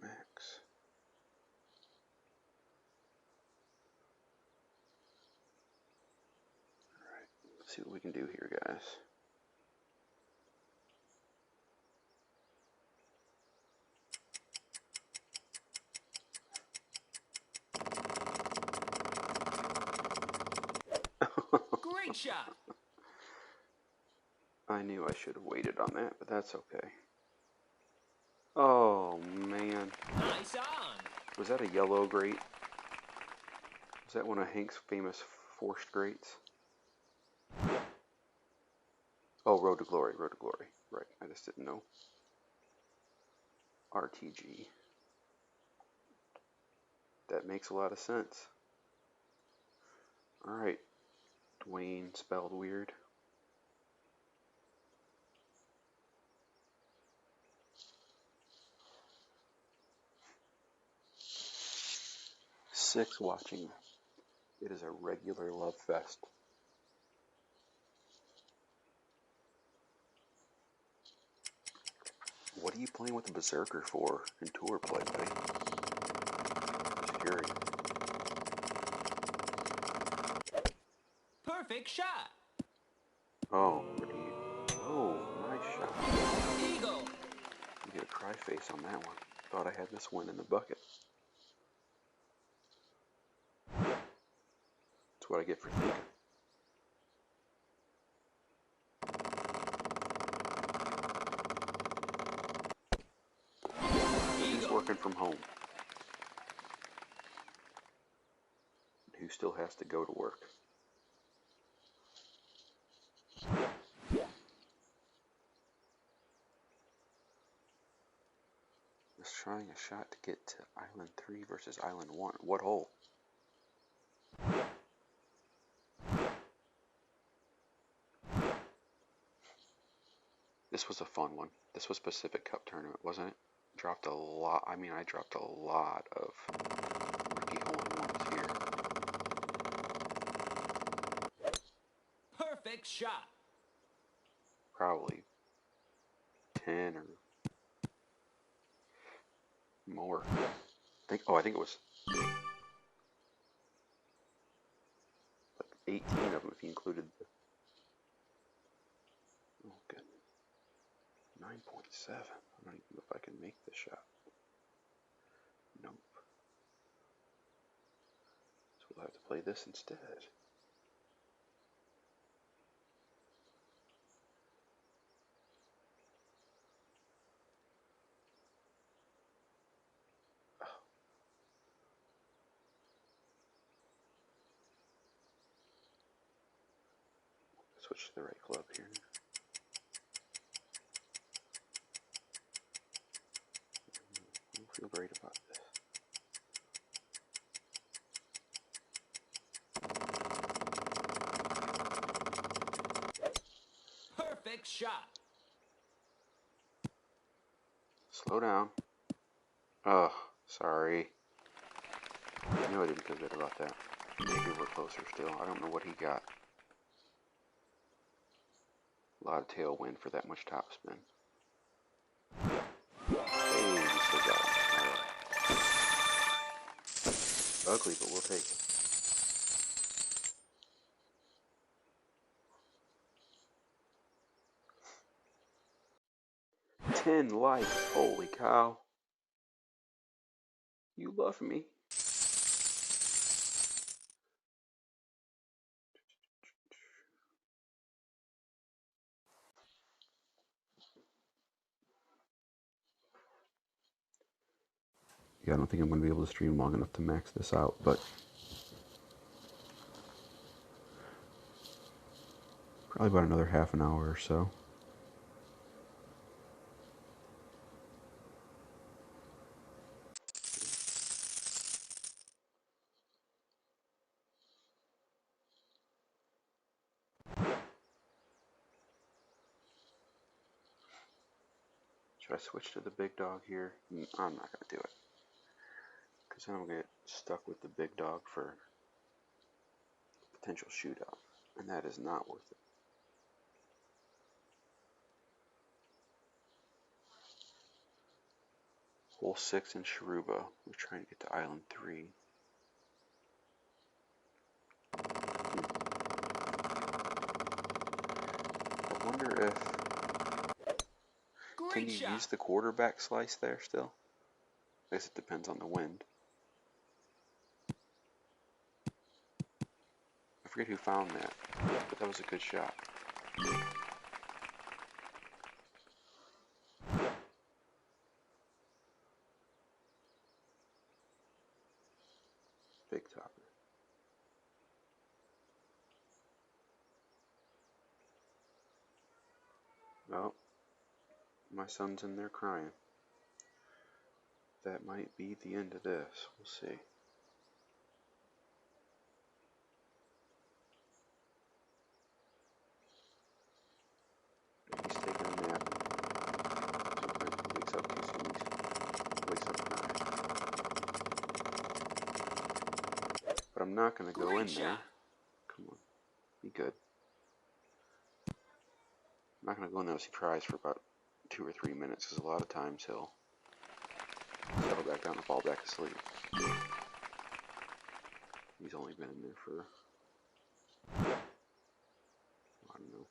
Max. Alright, let's see what we can do here, guys. Great shot. I knew I should have waited on that, but that's okay. Oh, man. Nice on. Was that a yellow grate? Was that one of Hank's famous forced grates? Oh, Road to Glory, Road to Glory. Right, I just didn't know. RTG. That makes a lot of sense. Alright. Dwayne spelled weird. Six watching. It is a regular love fest. What are you playing with the Berserker for in tour play, buddy? Just curious. Perfect shot. Oh, what do you... Oh, nice shot. Eagle. You get a cry face on that one. Thought I had this one in the bucket. That's what I get for thinking. He's working from home. still has to go to work. Just trying a shot to get to Island 3 versus Island 1. What hole? This was a fun one. This was Pacific Cup tournament, wasn't it? Dropped a lot. I mean, I dropped a lot of rookie hole-in-ones here. Perfect shot. Probably 10 or more. I think it was like 18 of them if you included the. Oh goodness. 9.7. I don't even know if I can make this shot. Nope. So we'll have to play this instead. Switch to the right club here. I don't feel great about this. Perfect shot. Slow down. Oh, sorry. I knew I didn't feel good about that. Maybe we're closer still. I don't know what he got. A lot of tailwind for that much topspin. Hey, we still got him. Alright. Ugly, but we'll take it. 10 likes. Holy cow. You love me. Yeah, I don't think I'm going to be able to stream long enough to max this out, but probably about another half an hour or so. Should I switch to the big dog here? I'm not going to do it. Because then I'll get stuck with the big dog for potential shootout. And that is not worth it. Hole 6 in Sharuba. We're trying to get to Island 3. I wonder if... Can you use the quarterback slice there still? I guess it depends on the wind. I forget who found that, but that was a good shot. Big topper. Oh, my son's in there crying. That might be the end of this. We'll see. He's taking a nap. Sometimes he wakes up because he wakes up crying. But I'm not going to go in there. Come on. Be good. I'm not going to go in there unless he cries for about 2 or 3 minutes, because a lot of times he'll settle back down and fall back asleep. He's only been in there for, I don't know,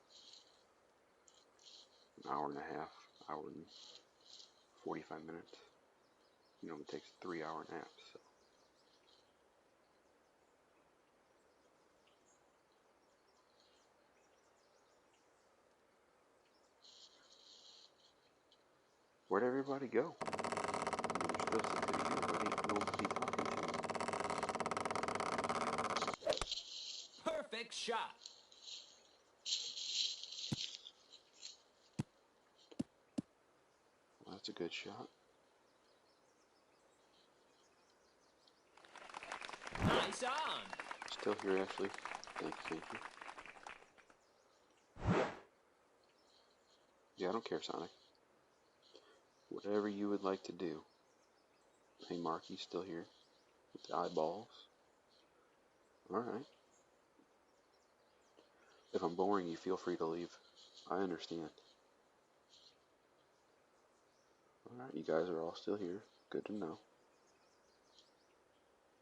an hour and a half, hour and 45 minutes. You know, it takes 3-hour naps, so. Where'd everybody go? I mean, you're still sitting here, but ain't nobody talking to me. shot. Well, that's a good shot. Nice on. Still here, Ashley. Thank you. Yeah, I don't care, Sonic. Whatever you would like to do. Hey, Mark, you still here? With the eyeballs? Alright. If I'm boring you, feel free to leave. I understand. Alright, you guys are all still here. Good to know.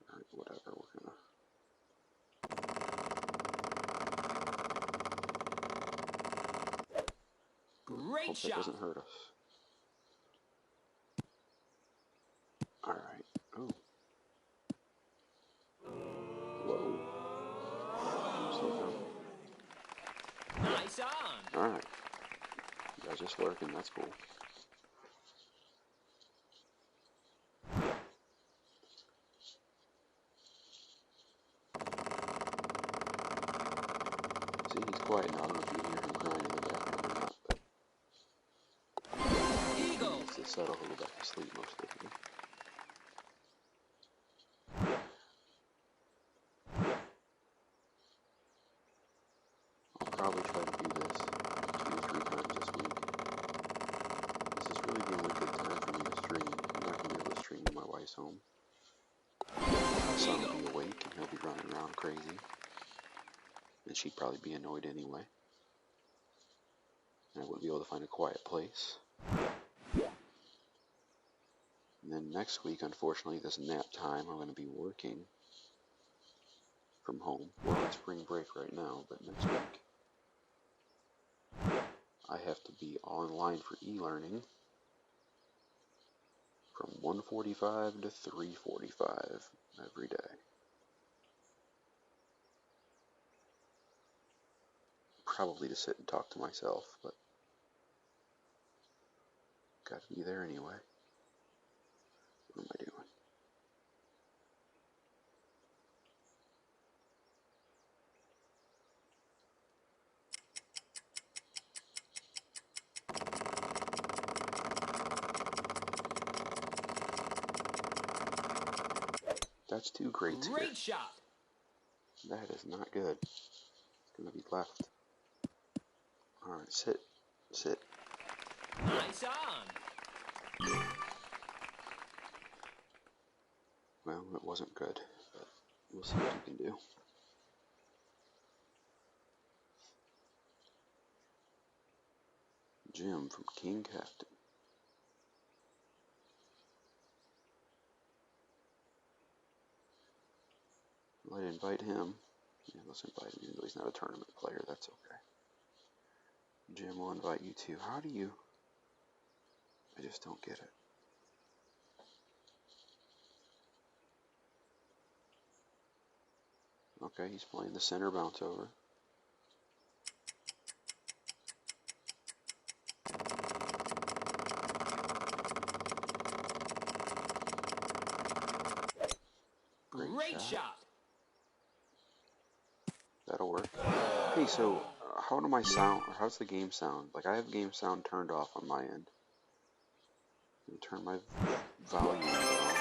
Alright, whatever, we're gonna... Great Hope shot. that doesn't hurt us. Alright. Oh. Whoa. Slow down. Nice on. Alright. You guys just lurking, that's cool. See, he's quiet now. I don't know if you hear him crying in the background or not, but he needs to settle a little back to sleep most of the time. I'll probably try to do this 2 to 3 times this week. This is really the only good time for me to stream. I'm not going to be able to stream when my wife's home. My son will be awake and he'll be running around crazy. And she'd probably be annoyed anyway. And I wouldn't be able to find a quiet place. And then next week, unfortunately, this nap time, I'm going to be working from home. We're on spring break right now, but next week I have to be online for e-learning from 1:45 to 3:45 every day. Probably to sit and talk to myself, but got to be there anyway. What am I doing? That's 2 greats here. Great shot. That is not good. It's going to be left. Alright, sit. Sit. Nice on. Well, it wasn't good, but we'll see what we can do. Jim from King Captain. Well, I'd invite him. Yeah, let's invite him, even though he's not a tournament player, that's okay. Jim will invite you too. How do you... I just don't get it. Okay, he's playing the center bounce over. Great shot. That'll work. Hey, so how do my sound, or how's the game sound? Like, I have game sound turned off on my end. I'm gonna turn my volume down.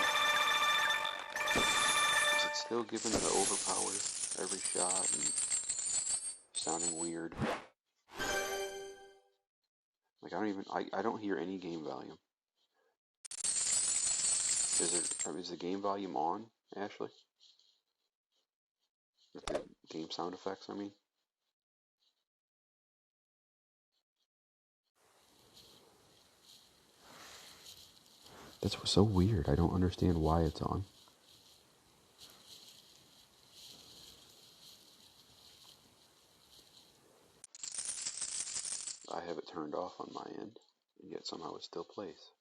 Is it still giving the overpower every shot and sounding weird? Like, I don't hear any game volume. Is the game volume on, Ashley? The game sound effects, I mean? That's so weird. I don't understand why it's on. I have it turned off on my end, and yet somehow it still plays.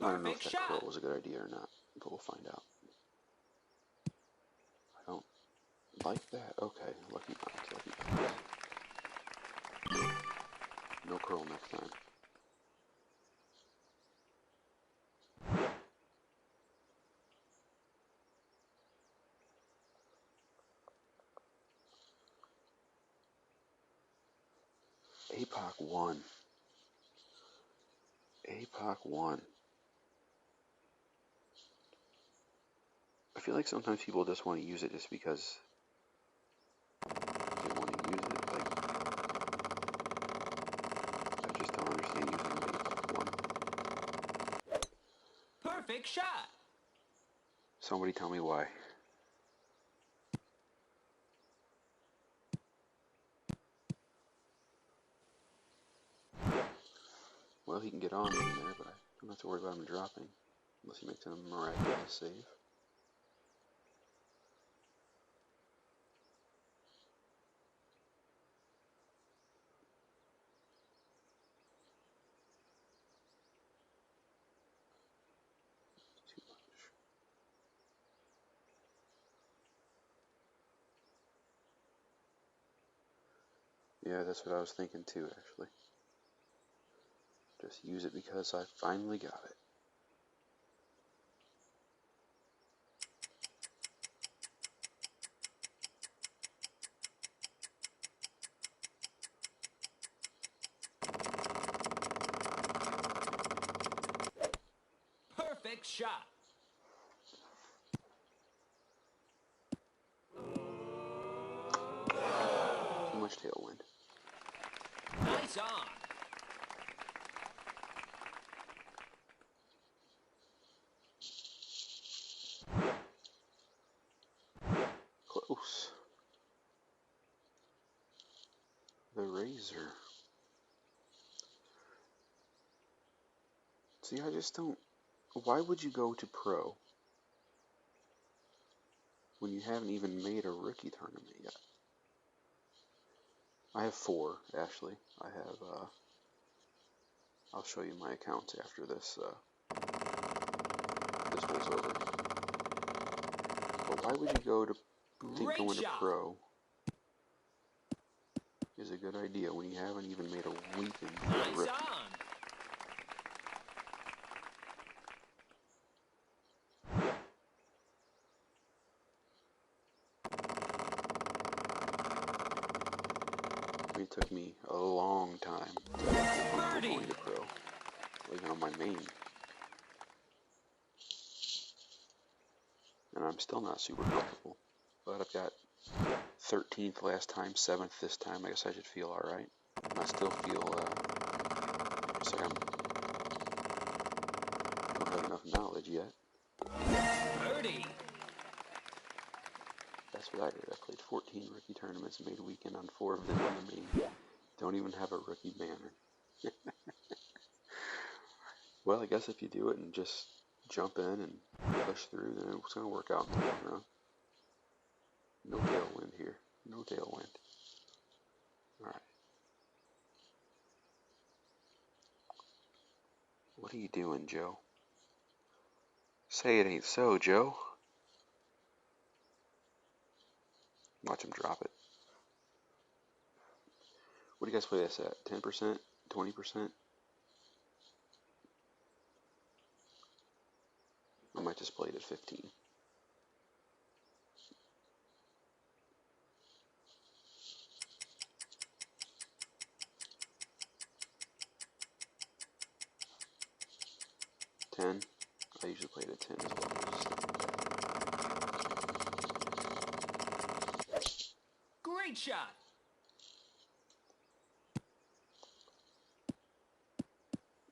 I don't know if Perfect that curl shot. was a good idea or not, but we'll find out. I don't like that. Okay, lucky bounce, lucky bounce. No curl next time. APOC 1. APOC 1. I feel like sometimes people just want to use it just because they want to use it. Like, I just don't understand using an APOC 1. Perfect shot. Somebody tell me why. Well, he can get on from there, but I don't have to worry about him dropping. Unless he makes a miraculous save. Too much. Yeah, that's what I was thinking too, actually. Just use it because I finally got it. Perfect shot. Too much tailwind. Nice on. Close. The razor. See, I just don't... Why would you go to pro when you haven't even made a rookie tournament yet? I have 4, Ashley. I have, I'll show you my accounts after this, this holds over. But why would you go to think Great going to shot. pro is a good idea when you haven't even made a weekend Nice rookie? on. It took me a long time to get comfortable going to pro, even on my main. And I'm still not super comfortable. But I've got 13th last time, 7th this time. I guess I should feel alright. And I still feel, it's like I don't have enough knowledge yet. Birdie. That's what I did. I played 14 rookie tournaments and made a weekend on 4 of them on the main. Don't even have a rookie banner. Well, I guess if you do it and just jump in and push through, then it's going to work out in the long run. No tailwind here. No tailwind. Alright. What are you doing, Joe? Say it ain't so, Joe. Watch him drop it. What do you guys play this at? 10%? 20%? I might just play it at 15. $10. I usually play it at 10 as well. Great shot.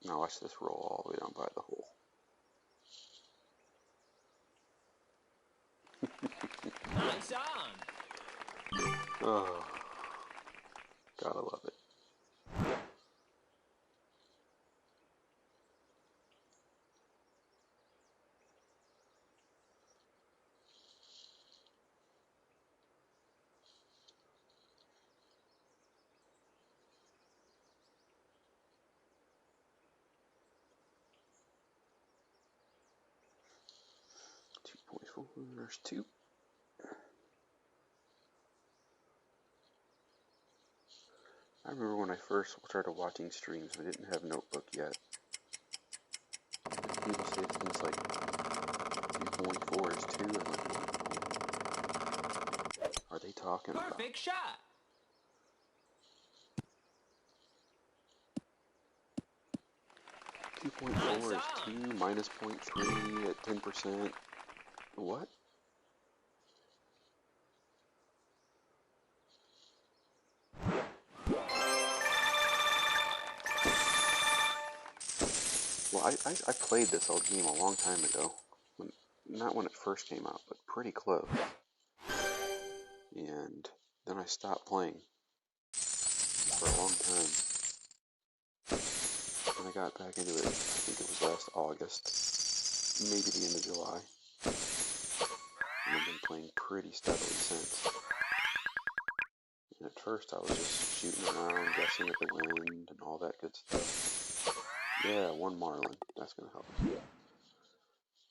Now watch this roll all the way down by the hole. Nice on. Oh, gotta love it. Oh, there's two. I remember when I first started watching streams, I didn't have Notebook yet. People say things like 2.4 is 2. I'm like, what are they talking about? Perfect shot. 2.4 is 2 minus 0.3 at 10%. What? Well, I played this old game a long time ago. Not when it first came out, but pretty close. And then I stopped playing for a long time. And I got back into it, I think it was last August, maybe the end of July. And I've been playing pretty steadily since. And at first I was just shooting around, guessing at the wind, and all that good stuff. Yeah, one marlin. That's going to help.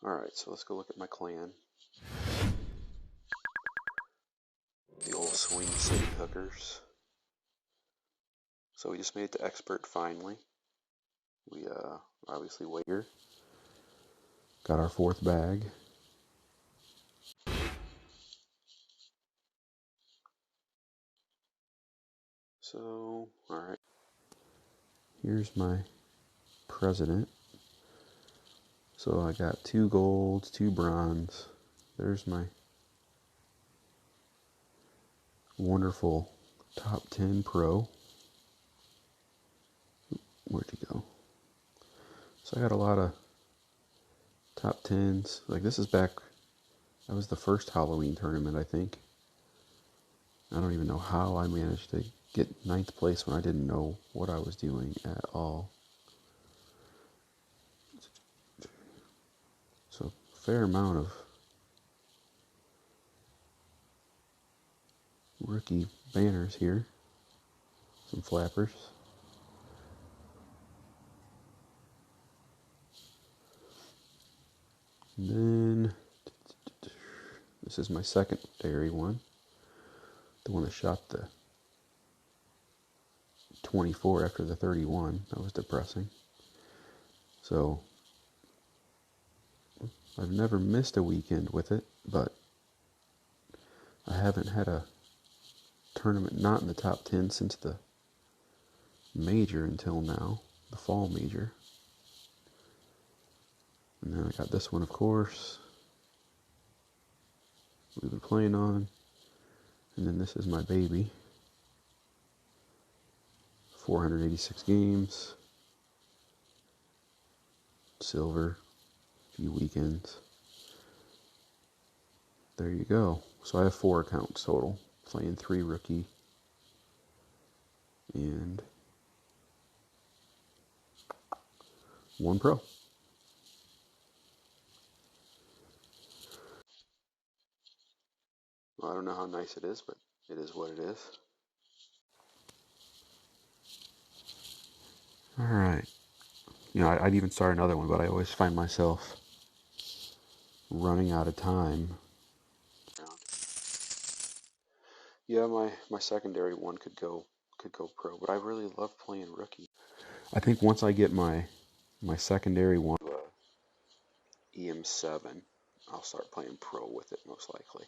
Alright, so let's go look at my clan. The old Swing City Hookers. So we just made it to Expert finally. We obviously wait here. Got our 4th bag. So, alright. Here's my president. So I got 2 golds, 2 bronze. There's my wonderful top 10 pro. Where'd you go? So I got a lot of top 10s. Like this is back, that was the first Halloween tournament, I think. I don't even know how I managed to get 9th place when I didn't know what I was doing at all. So fair amount of rookie banners here. Some flappers. And then this is my secondary one. The one that shot the 24 after the 31. That was depressing. So I've never missed a weekend with it, but I haven't had a tournament not in the top 10 since the major until now, the fall major. And then I got this one, of course, we've been playing on. And then this is my baby. 486 games. Silver. Few weekends. There you go. So I have 4 accounts total. Playing 3 rookie. And 1 pro. Well, I don't know how nice it is, but it is what it is. Alright. You know, I'd even start another one, but I always find myself running out of time. Yeah, my secondary one could go pro, but I really love playing rookie. I think once I get my secondary one, EM7, I'll start playing pro with it most likely.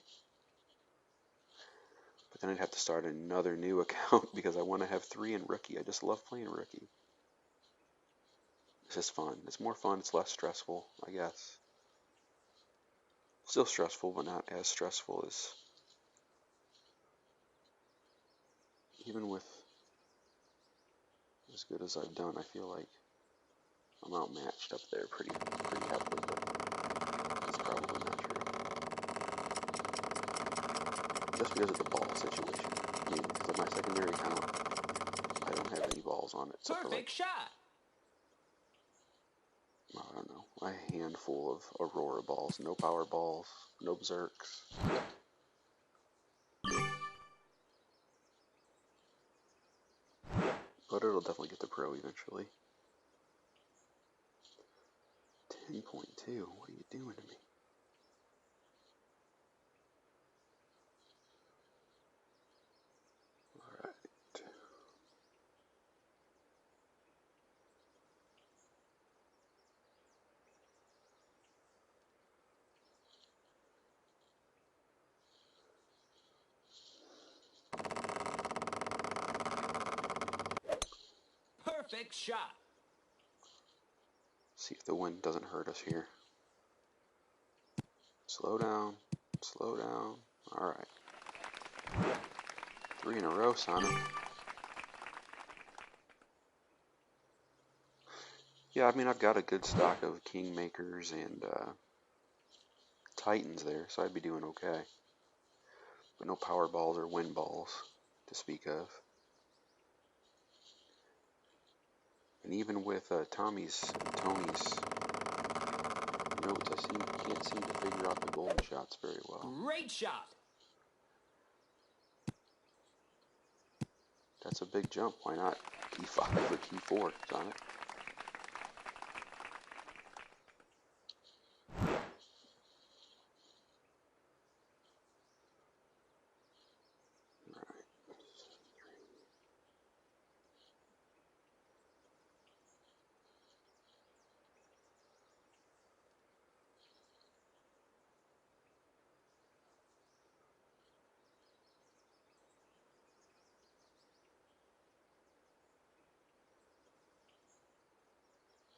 But then I'd have to start another new account because I want to have 3 in rookie. I just love playing rookie. It's just fun. It's more fun. It's less stressful, I guess. Still stressful, but not as stressful as even with as good as I've done. I feel like I'm outmatched up there pretty heavily, but that's probably not true. Just because of the ball situation. I mean, because of my secondary account, I don't have any balls on it. Perfect shot. I don't know, a handful of Aurora balls. No power balls, no berserks. But it'll definitely get to pro eventually. 10.2, what are you doing to me? Perfect shot. See if the wind doesn't hurt us here. Slow down. Slow down. Alright. 3 in a row, Sonic. Yeah, I mean, I've got a good stock of Kingmakers and Titans there, so I'd be doing okay. But no power balls or wind balls to speak of. And even with Tony's notes, I can't seem to figure out the golden shots very well. Great shot. That's a big jump. Why not key 5 or key 4, Sonic? Alright.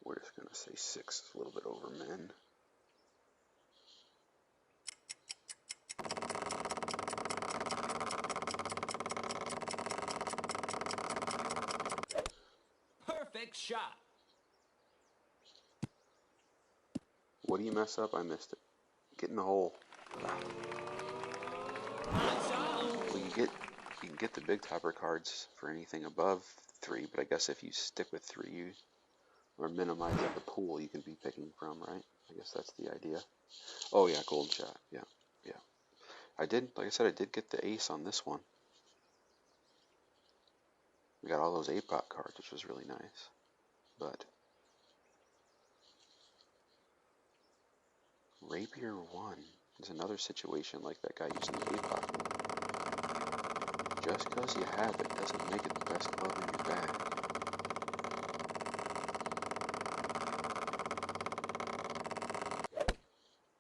We're just going to say 6 is a little bit over men. Perfect shot. What do you mess up? I missed it. Get in the hole. Nice on. Well, you can get the big topper cards for anything above 3, but I guess if you stick with 3 or minimizing the pool you can be picking from, right? I guess that's the idea. Oh yeah, golden shot. Yeah, yeah. Like I said, I did get the ace on this one. We got all those APOC cards, which was really nice. But Rapier 1 is another situation like that guy using the APOC. Just because you have it doesn't make it the best club in your bag.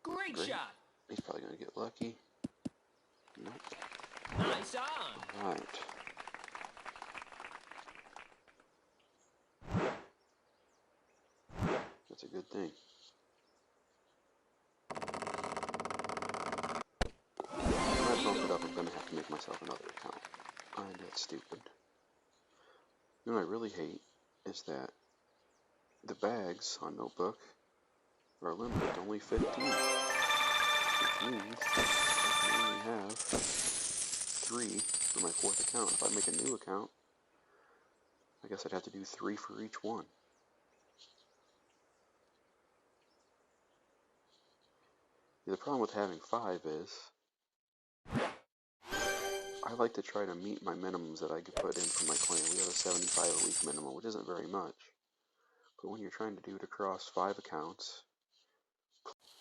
Great shot. He's probably going to get lucky. Nope. Nice on. Alright. That's a good thing. When I bump it up, I'm going to have to make myself another account. And that's stupid. You know what I really hate is that the bags on Notebook are limited to only 15. Which means I can only have 3 for my 4th account. If I make a new account, I guess I'd have to do 3 for each one. The problem with having 5 is I like to try to meet my minimums that I could put in for my clan. We have a 75 a week minimum, which isn't very much. But when you're trying to do it across 5 accounts,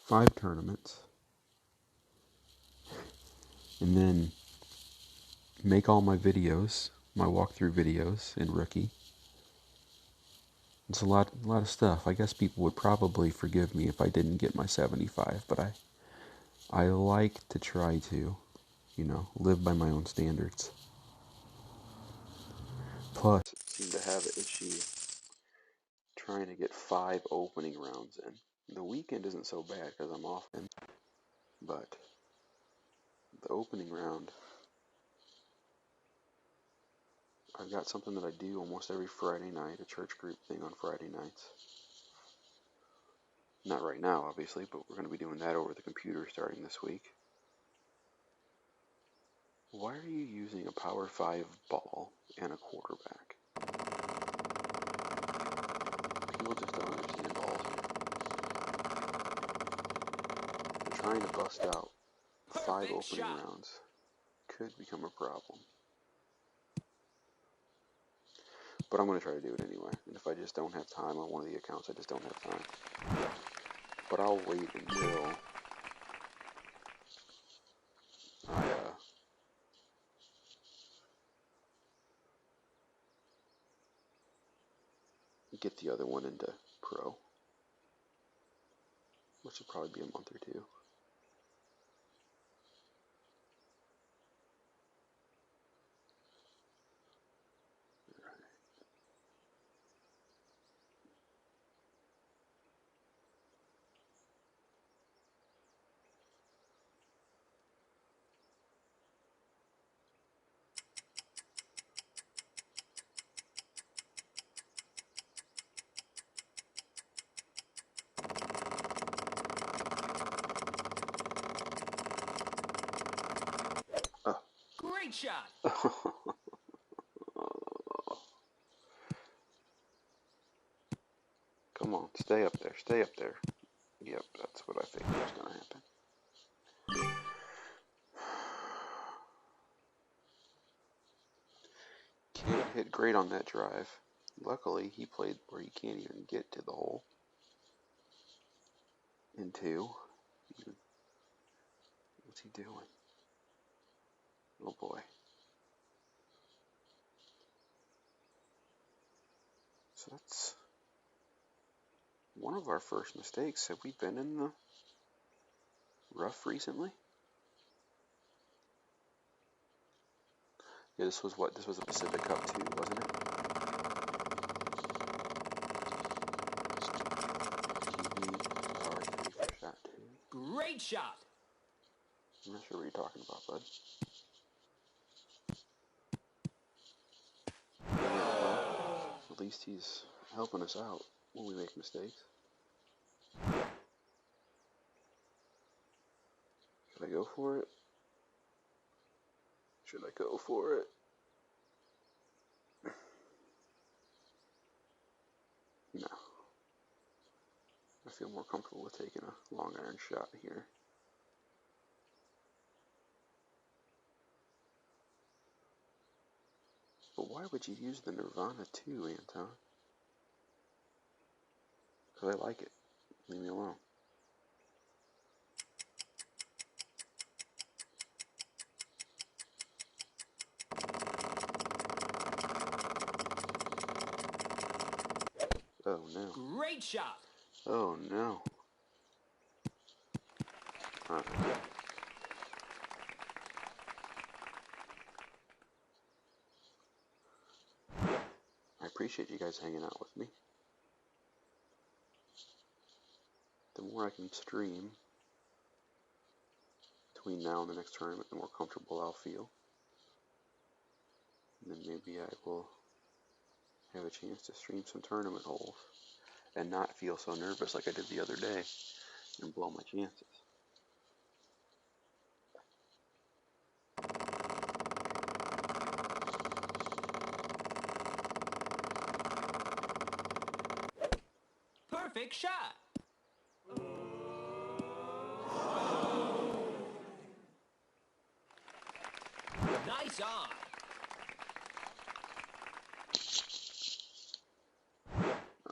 5 tournaments, and then make all my videos, my walkthrough videos in Rookie, it's a lot of stuff. I guess people would probably forgive me if I didn't get my 75, but I like to try to, live by my own standards. Plus, I seem to have an issue trying to get 5 opening rounds in. The weekend isn't so bad because I'm off in, but the opening round, I've got something that I do almost every Friday night, a church group thing on Friday nights. Not right now, obviously, but we're going to be doing that over the computer starting this week. Why are you using a Power 5 ball and a quarterback? People just don't understand balls here. They're trying to bust out 5 Perfect opening shot. rounds. Could become a problem. But I'm going to try to do it anyway. And if I just don't have time on one of the accounts, I just don't have time. But I'll wait until I get the other one into Pro, which will probably be a month or 2. Great shot. Come on, stay up there, stay up there. Yep, that's what I figured was going to happen. Can't hit great on that drive. Luckily, he played where you can't even get to the hole. And two. What's he doing? Oh boy. So that's one of our first mistakes. Have we been in the rough recently? Yeah, this was what? This was a Pacific Cup too, wasn't it? QB, power 3 for shot 2. Great shot. I'm not sure what you're talking about, bud. Yeah, well, at least he's helping us out when we make mistakes. Should I go for it? Should I go for it? No. I feel more comfortable with taking a long iron shot here. But why would you use the Nirvana too, Anton? Because I like it. Leave me alone. Oh no. Great shot. Oh no. Alright. I appreciate you guys hanging out with me. The more I can stream between now and the next tournament, the more comfortable I'll feel. And then maybe I will have a chance to stream some tournament holes and not feel so nervous like I did the other day and blow my chances. Perfect shot. Nice on.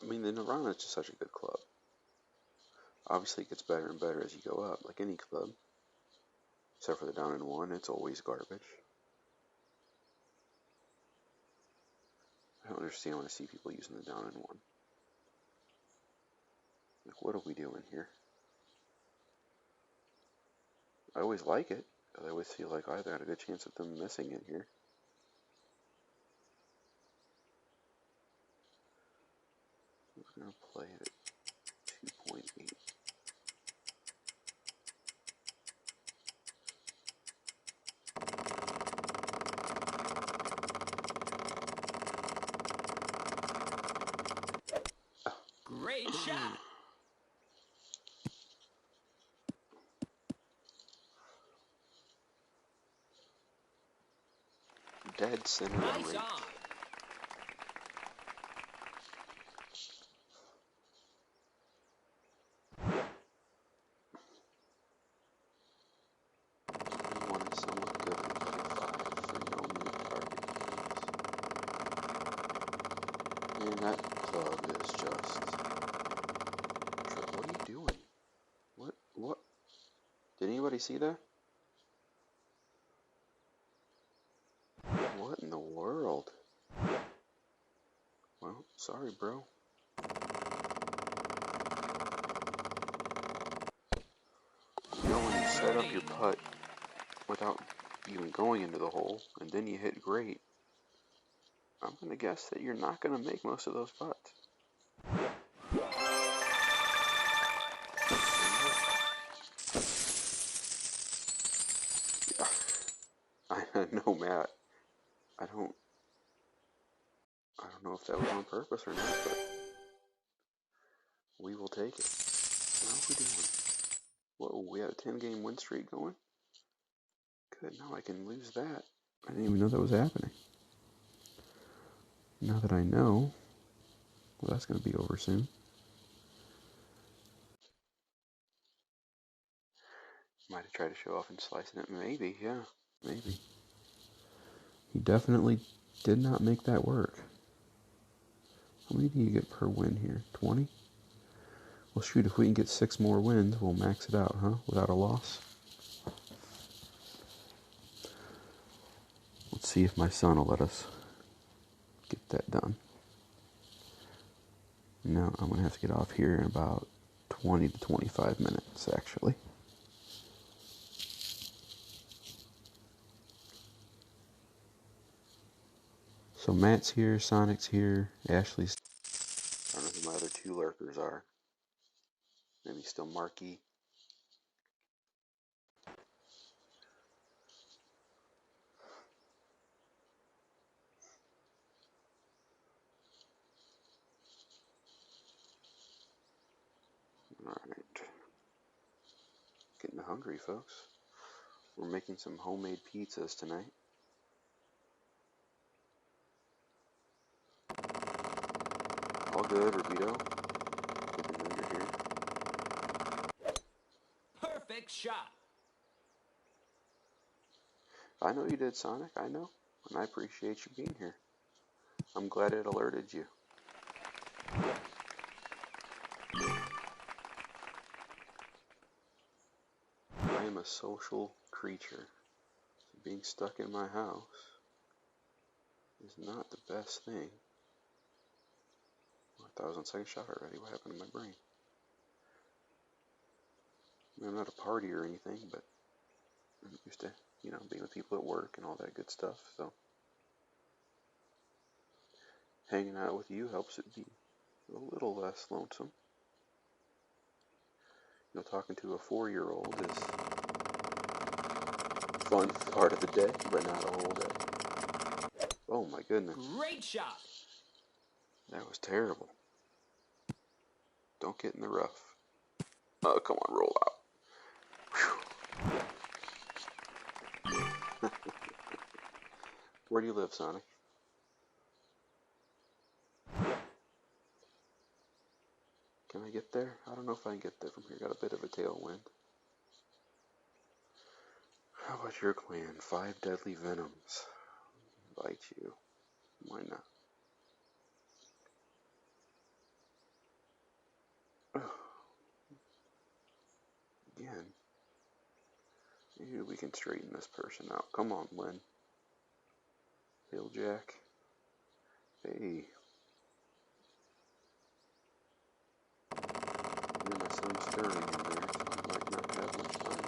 I mean, the Nirvana is just such a good club. Obviously, it gets better and better as you go up, like any club. Except for the down in one, it's always garbage. I don't understand when I see people using the down in one. Like, what are we doing here? I always like it, but I always feel like I've got a good chance of them missing it here. We're going to play it at 2.8. Great shot. Dead center Nice rate. on. One is somewhat good with level 5 for no move target games. Man, that club is just... What are you doing? What? Did anybody see that? What in the world? Well, sorry, bro. You know, when you set up your putt without even going into the hole, and then you hit great, I'm going to guess that you're not going to make most of those putts. I know, Matt. I don't know if that was on purpose or not, but we will take it. How are we doing? Whoa, we have a 10-game win streak going? Good, now I can lose that. I didn't even know that was happening. Now that I know, well, that's going to be over soon. Might have tried to show off and slicing it. Maybe, yeah. Maybe. He definitely did not make that work. How many do you get per win here? 20? Well, shoot, if we can get 6 more wins, we'll max it out, huh? Without a loss. Let's see if my son will let us get that done. No, I'm going to have to get off here in about 20 to 25 minutes, actually. So Matt's here, Sonic's here, Ashley's... I don't know who my other 2 lurkers are. Maybe still Marky. Alright. Getting hungry, folks. We're making some homemade pizzas tonight. All good, Rubito. Good to know you're here. Perfect shot. I know you did, Sonic. I know. And I appreciate you being here. I'm glad it alerted you. I am a social creature. So being stuck in my house is not the best thing. I thought I was on second shot already. What happened to my brain? I mean, I'm not a party or anything, but I'm used to, being with people at work and all that good stuff. So hanging out with you helps it be a little less lonesome. Talking to a 4-year-old is a fun part of the day, but not a whole day. Oh my goodness. Great shot. That was terrible. Don't get in the rough. Oh, come on, roll out. Where do you live, Sonic? Can I get there? I don't know if I can get there from here. Got a bit of a tailwind. How about your clan? 5 deadly venoms. Bite you. Why not? Again. Maybe we can straighten this person out. Come on, Lynn. Hilljack. Hey. Hear my son stirring in there, so I might not have much time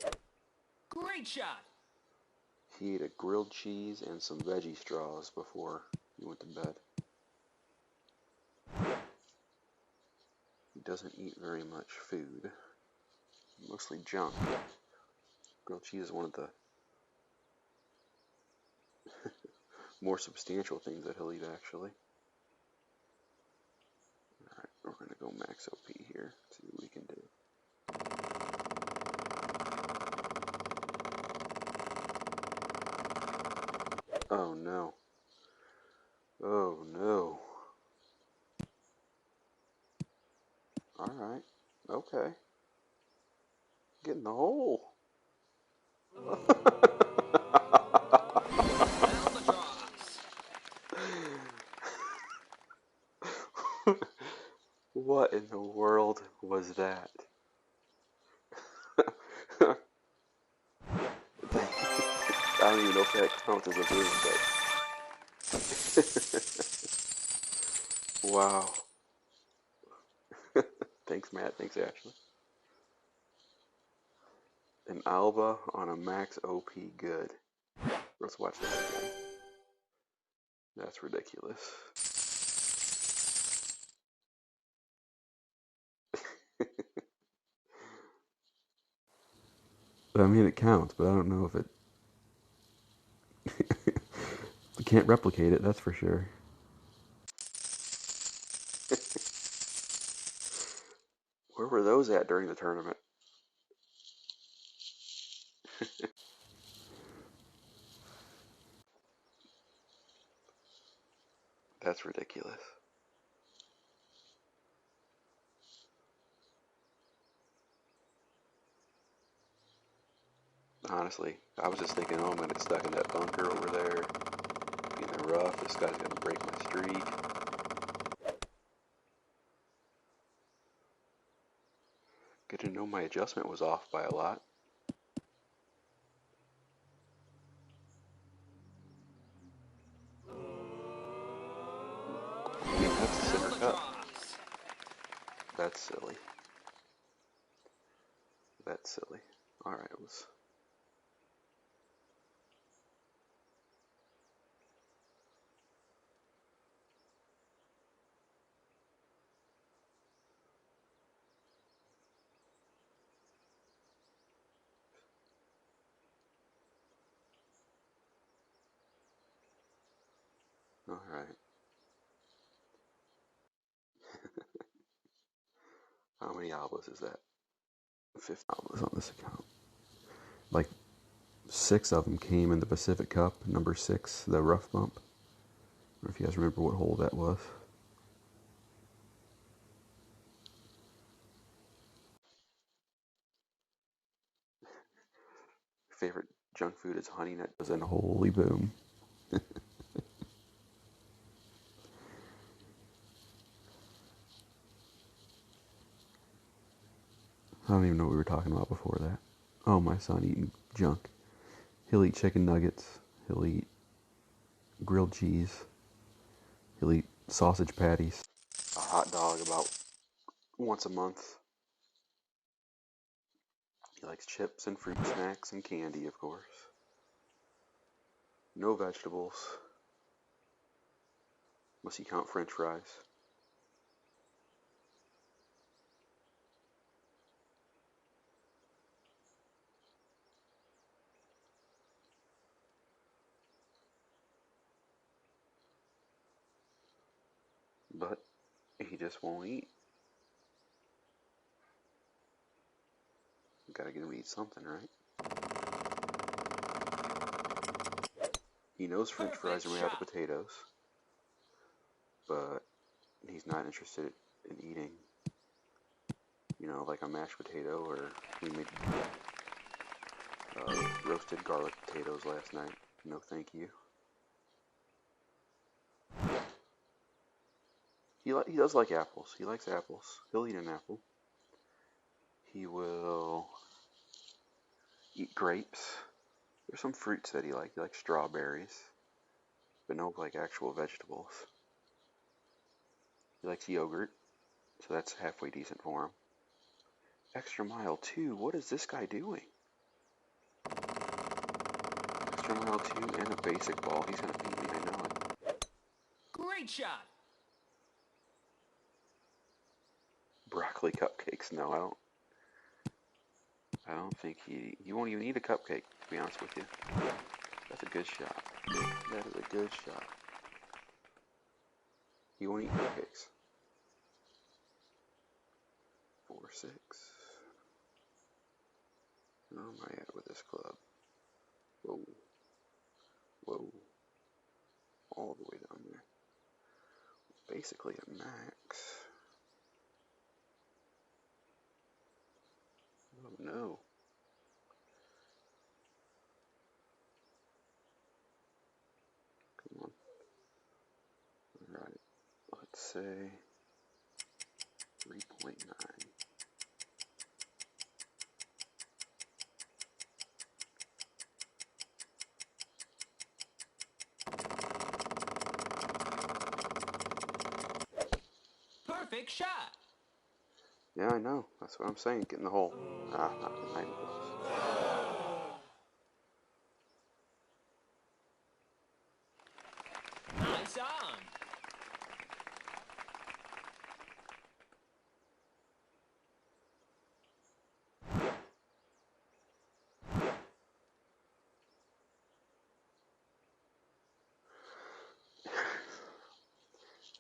left. Great shot. He ate a grilled cheese and some veggie straws before he went to bed. He doesn't eat very much food. Mostly junk. Grilled cheese is one of the more substantial things that he'll eat, actually. Alright, we're going to go max OP here. See what we can do. Oh no. Oh no. Alright. Okay. Get in the hole. What in the world was that? I don't even know if that counts as a boom, but wow. Thanks, Matt. Thanks, Ashley. An Alba on a max OP good. Let's watch that again. That's ridiculous. I mean, it counts, but I don't know if it... You can't replicate it, that's for sure. Where were those at during the tournament? That's ridiculous. Honestly, I was just thinking, oh, I'm gonna get stuck in that bunker over there, being rough. This guy's gonna break my streak. Good to know my adjustment was off by a lot. I mean, that's the center cup. That's silly. That's silly. Alright, let's... Alright. How many albas is that? 50 albas on this account. Like, 6 of them came in the Pacific Cup, number 6, the rough bump. I don't know if you guys remember what hole that was. Favorite junk food is Honey Nut, and holy boom. I don't even know what we were talking about before that. Oh, my son eating junk. He'll eat chicken nuggets. He'll eat grilled cheese. He'll eat sausage patties. A hot dog about once a month. He likes chips and fruit snacks and candy, of course. No vegetables. Unless you count French fries. But he just won't eat. Gotta get him to eat something, right? He knows French fries are made out of potatoes, but he's not interested in eating, you know, like a mashed potato, or we made roasted garlic potatoes last night. No thank you. He does like apples. He likes apples. He'll eat an apple. He will eat grapes. There's some fruits that he likes. He likes strawberries, but no like actual vegetables. He likes yogurt, so that's halfway decent for him. Extra mile 2. What is this guy doing? Extra mile 2 and a basic ball. He's gonna beat me. I know it. Great shot. Broccoli cupcakes. No, I don't think he won't even eat a cupcake, to be honest with you. That's a good shot. That is a good shot. He won't eat cupcakes. 4-6. Where am I at with this club? Whoa. Whoa. All the way down there. Basically at max. Oh no. Come on. Alright. Let's say 3.9. Perfect shot. Yeah, I know. That's what I'm saying. Get in the hole. Ah, not even close. Nice on.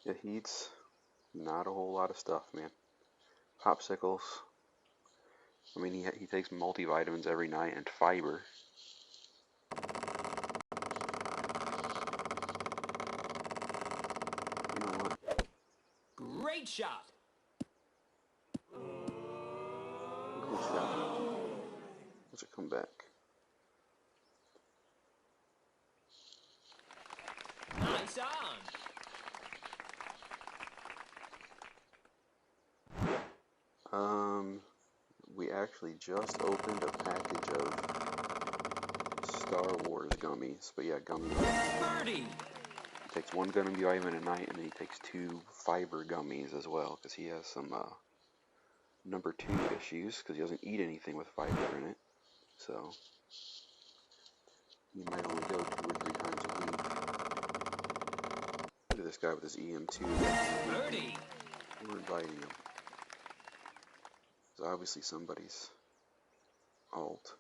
Yeah, he eats not a whole lot of stuff, man. Popsicles. I mean, he takes multivitamins every night and fiber. Great shot. Good shot. Let's come back. Nice on. We actually just opened a package of Star Wars gummies, but yeah, gummies. Birdie. He takes one gummy vitamin a night, and then he takes 2 fiber gummies as well, because he has some number 2 issues, because he doesn't eat anything with fiber in it. So he might only go 2 or 3 times a week. Look at this guy with his EM2. Birdie. We're inviting him. It's obviously somebody's alt.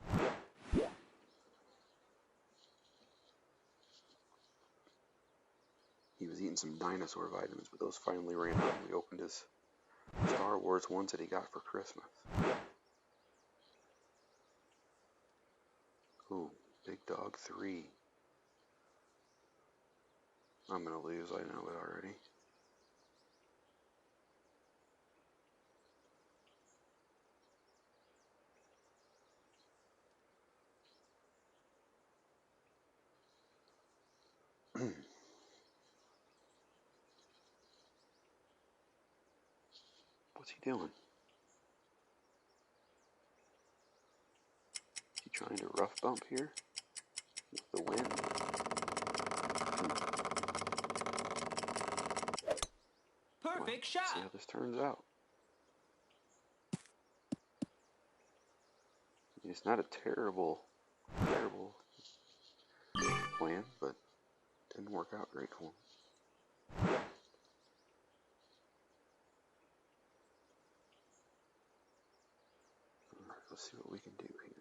He was eating some dinosaur vitamins, but those finally ran out when we opened his Star Wars ones that he got for Christmas. Ooh, Big Dog 3. I'm gonna lose, I know it already. What's he doing? Is he trying to rough bump here? With the wind? Perfect See shot. how this turns out. It's not a terrible plan, but didn't work out great for him. Alright, let's see what we can do here.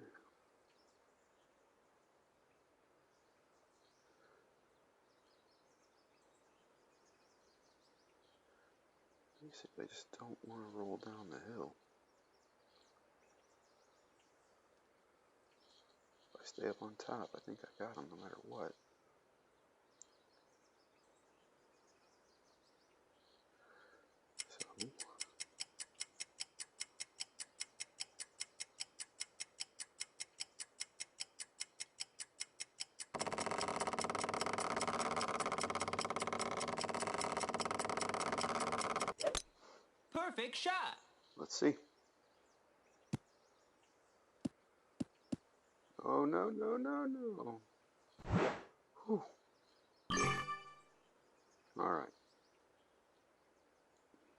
I just don't want to roll down the hill. If I stay up on top, I think I got him no matter what. So, Perfect shot. let's see. Oh, no, no, no, no. Whew. Alright.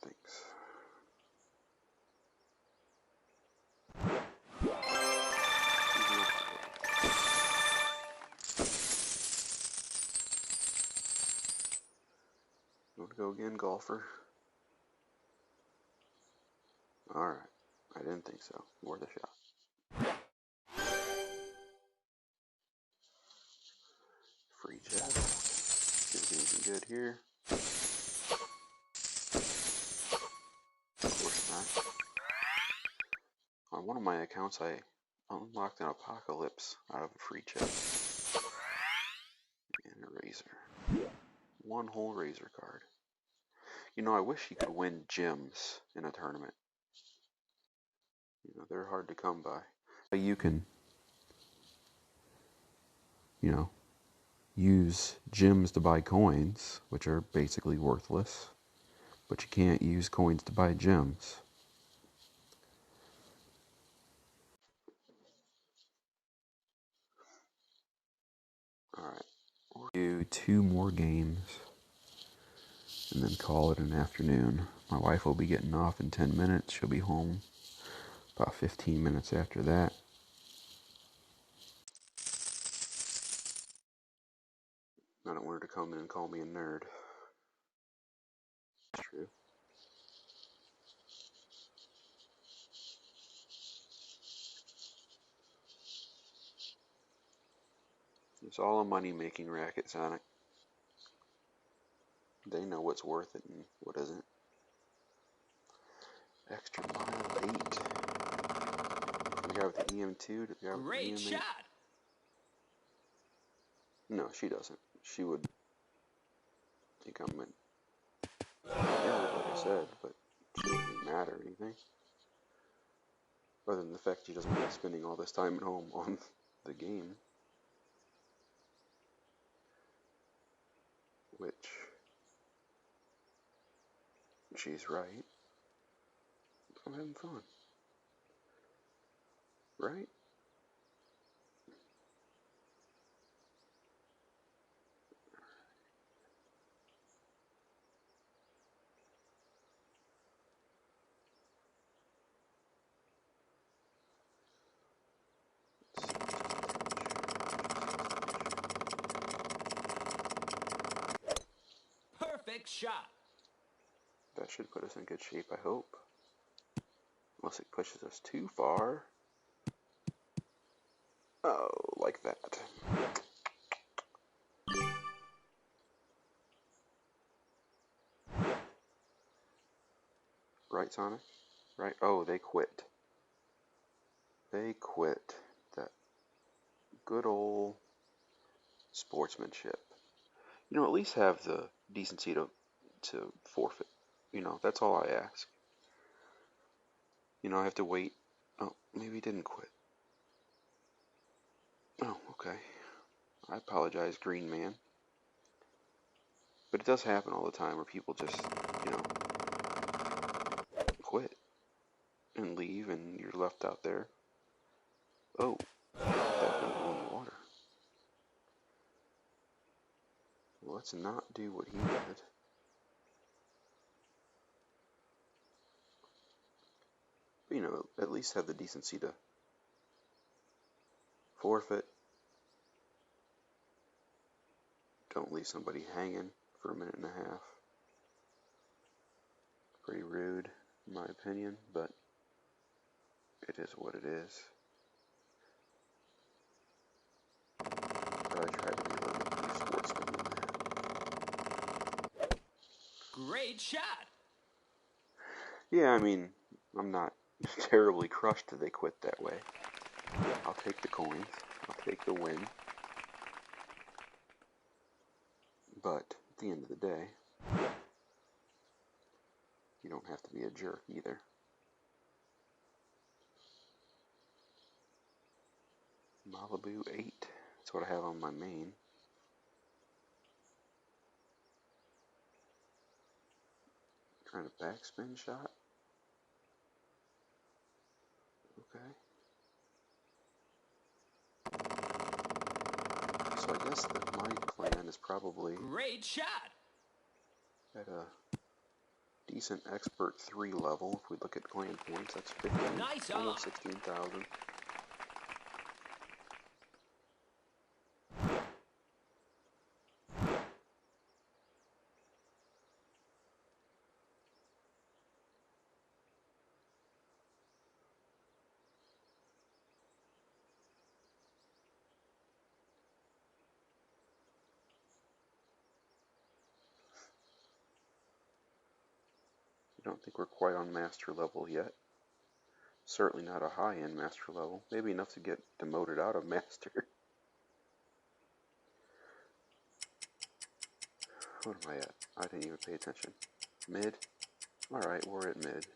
Thanks. You want to go again, golfer? Alright. I didn't think so. Worth a shot. Free chest. See if anything good here. Of course not. On one of my accounts, I unlocked an apocalypse out of a free chest. And a razor. One whole razor card. You know, I wish you could win gems in a tournament. You know, they're hard to come by. You can, you know, use gems to buy coins, which are basically worthless, but you can't use coins to buy gems. Alright, we'll do 2 more games and then call it an afternoon. My wife will be getting off in 10 minutes. She'll be home about 15 minutes after that. I don't want her to come in and call me a nerd. It's true. It's all a money-making racket, Sonic. They know what's worth it and what isn't. Extra mile 8. The guy with the EM2, the guy with the Great EM8. shot. No, she doesn't. She would think I'm an everybody said, but she didn't really matter or anything. Other than the fact she doesn't like spending all this time at home on the game. Which, she's right. I'm having fun. Right? Perfect shot. That should put us in good shape, I hope. Unless it pushes us too far. Oh, like that. Right, Sonic? Right? Oh, they quit. They quit. That good old sportsmanship. You know, at least have the decency to forfeit. You know, that's all I ask. You know, I have to wait. Oh, maybe he didn't quit. Oh, okay. I apologize, Green Man. But it does happen all the time where people just, you know, quit and leave and you're left out there. Oh, that went on the water. Well, let's not do what he did. But, you know, at least have the decency to forfeit. Don't leave somebody hanging for a minute and a half. Pretty rude, in my opinion, but it is what it is. But I try to be a little bit more sportsman than that. Great shot. Yeah, I mean, I'm not terribly crushed that they quit that way. I'll take the coins. I'll take the win. But at the end of the day, you don't have to be a jerk either. Malibu 8. That's what I have on my main. Trying a backspin shot. Okay. So I guess that my clan is probably Great shot. at a decent expert 3 level. If we look at clan points, that's 15, Nice almost on. 16,000. I don't think we're quite on master level yet. Certainly not a high-end master level. Maybe enough to get demoted out of master. What am I at? I didn't even pay attention. Mid? Alright, we're at mid.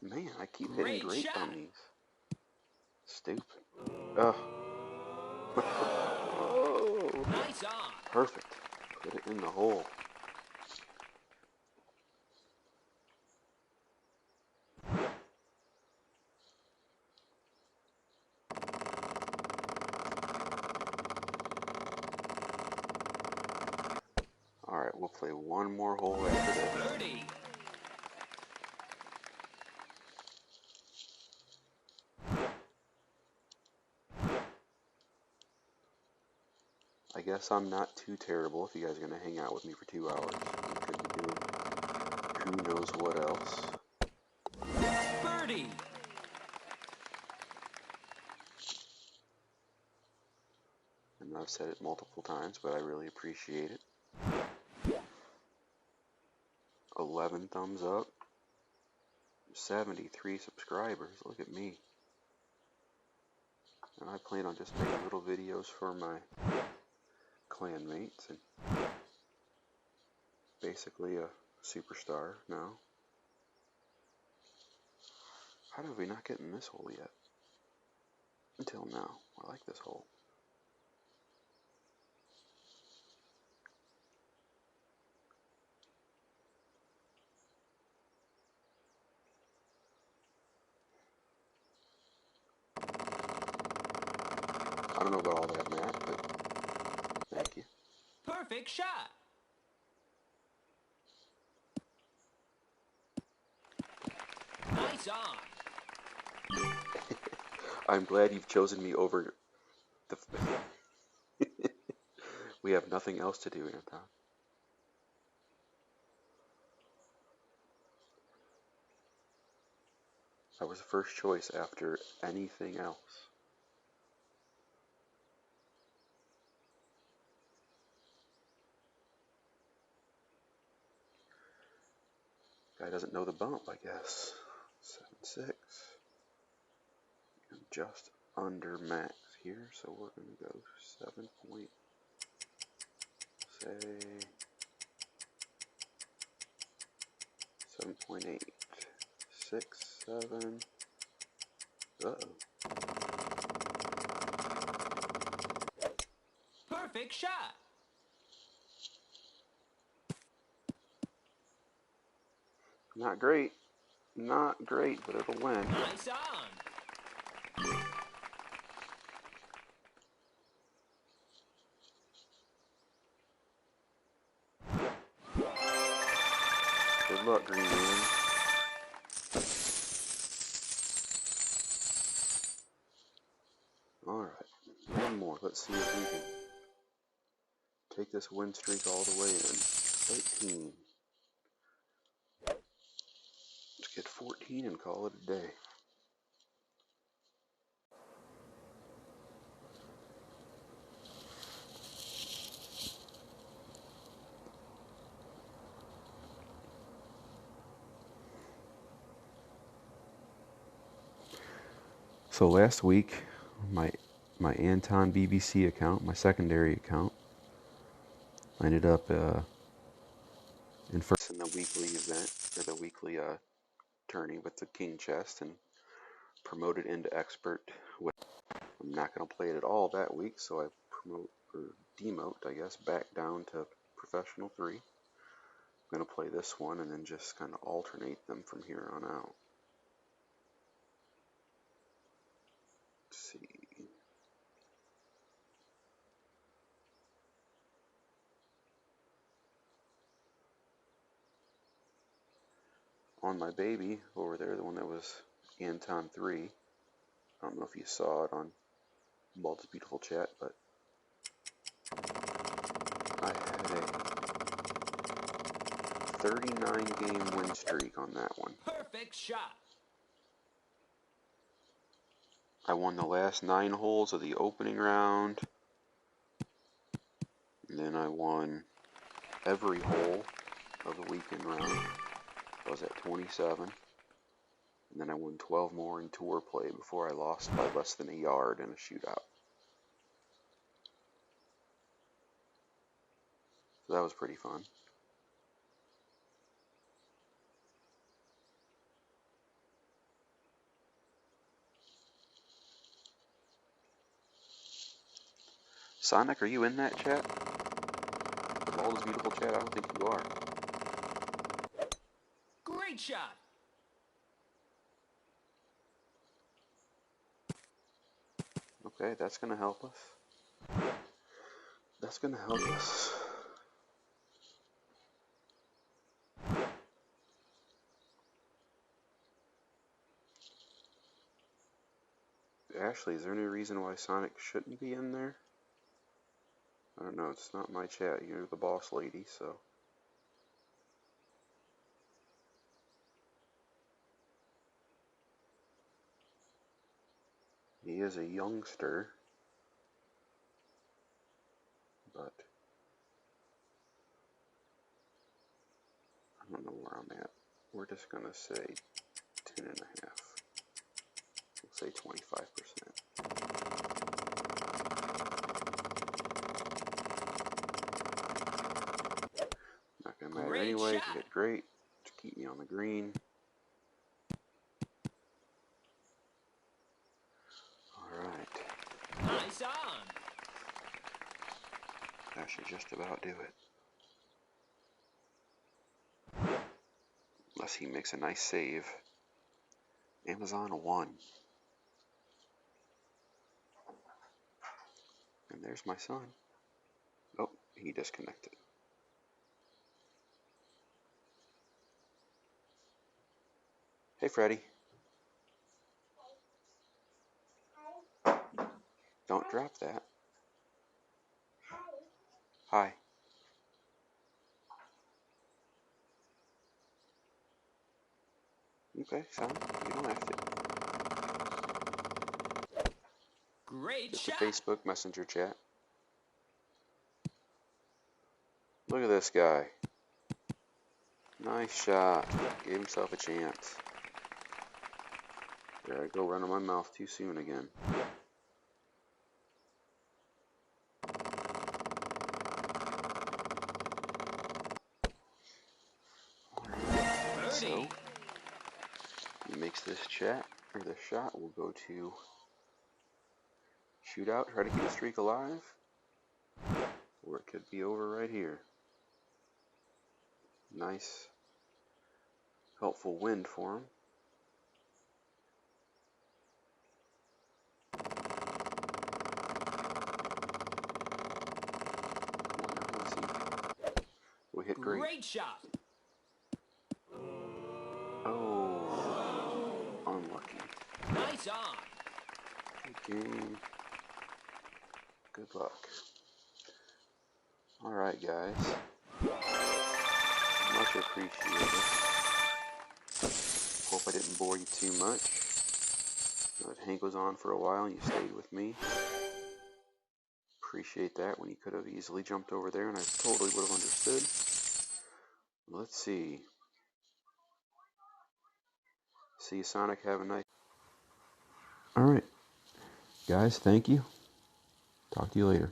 Man, I keep hitting Great great shot. on these. Stupid. Ugh. Oh, Nice on. perfect. Put it in the hole. Alright, we'll play one more hole after this. Birdie. I guess I'm not too terrible if you guys are going to hang out with me for 2 hours. We could be doing who knows what else. Birdie. And I've said it multiple times, but I really appreciate it. 11 thumbs up. 73 subscribers. Look at me. And I plan on just making little videos for my clan mates and basically a superstar now. How did we not get in this hole yet? Until now. I like this hole. I don't know about all that, Matt, but thank you. Perfect shot. Nice on. I'm glad you've chosen me over the... We have nothing else to do, Anton. That was the first choice after anything else. Guy doesn't know the bump, I guess. 7-6. I'm just under max here, so we're going to go 7 point, say 7.8. 6, 7. Uh-oh. Perfect shot. Not great. Not great, but it'll win. Nice on. Good luck, Green Man. Alright, one more. Let's see if we can take this win streak all the way in. 13. Let's get 14 and call it a day. So last week, my Anton BBC account, my secondary account, I ended up in first in the weekly event, or the weekly tourney with the king chest, and promoted into expert. I'm not going to play it at all that week, so I promote, or demote, I guess, back down to professional 3. I'm going to play this one and then just kind of alternate them from here on out. Let's see. On my baby over there, the one that was Anton 3. I don't know if you saw it on Balt's Beautiful Chat, but I had a 39 game win streak on that one. Perfect shot. I won the last 9 holes of the opening round, and then I won every hole of the weekend round. I was at 27, and then I won 12 more in tour play before I lost by less than a yard in a shootout. So that was pretty fun. Sonic, are you in that chat? The Ball is Beautiful chat? I don't think you are. Great shot. Okay, that's going to help us. That's going to help us. Ashley, is there any reason why Sonic shouldn't be in there? I don't know, it's not my chat. You're the boss lady, so. He is a youngster, but I don't know where I'm at. We're just going to say 10.5. We'll say 25%. away. shot. Hit great to keep me on the green. Alright. Nice on. That should just about do it. Unless he makes a nice save. Amazon 1. And there's my son. Oh, he disconnected. Hey, Freddy. Don't drop that. Hi. Okay, son, you don't have to. Great Just shot. a Facebook Messenger chat. Look at this guy. Nice shot. Gave himself a chance. There I go, running my mouth too soon again. Alright, so he makes this chat, or this shot. We'll go to shootout, try to keep the streak alive, or it could be over right here. Nice, helpful wind for him. We hit great. Great shot. Oh, unlucky. Nice on. Good game. Good luck. Alright, guys. Much appreciated. Hope I didn't bore you too much. Hank was on for a while and you stayed with me. Appreciate that when you could have easily jumped over there and I totally would have understood. Let's see. See you, Sonic. Have a nice... Alright. Guys, thank you. Talk to you later.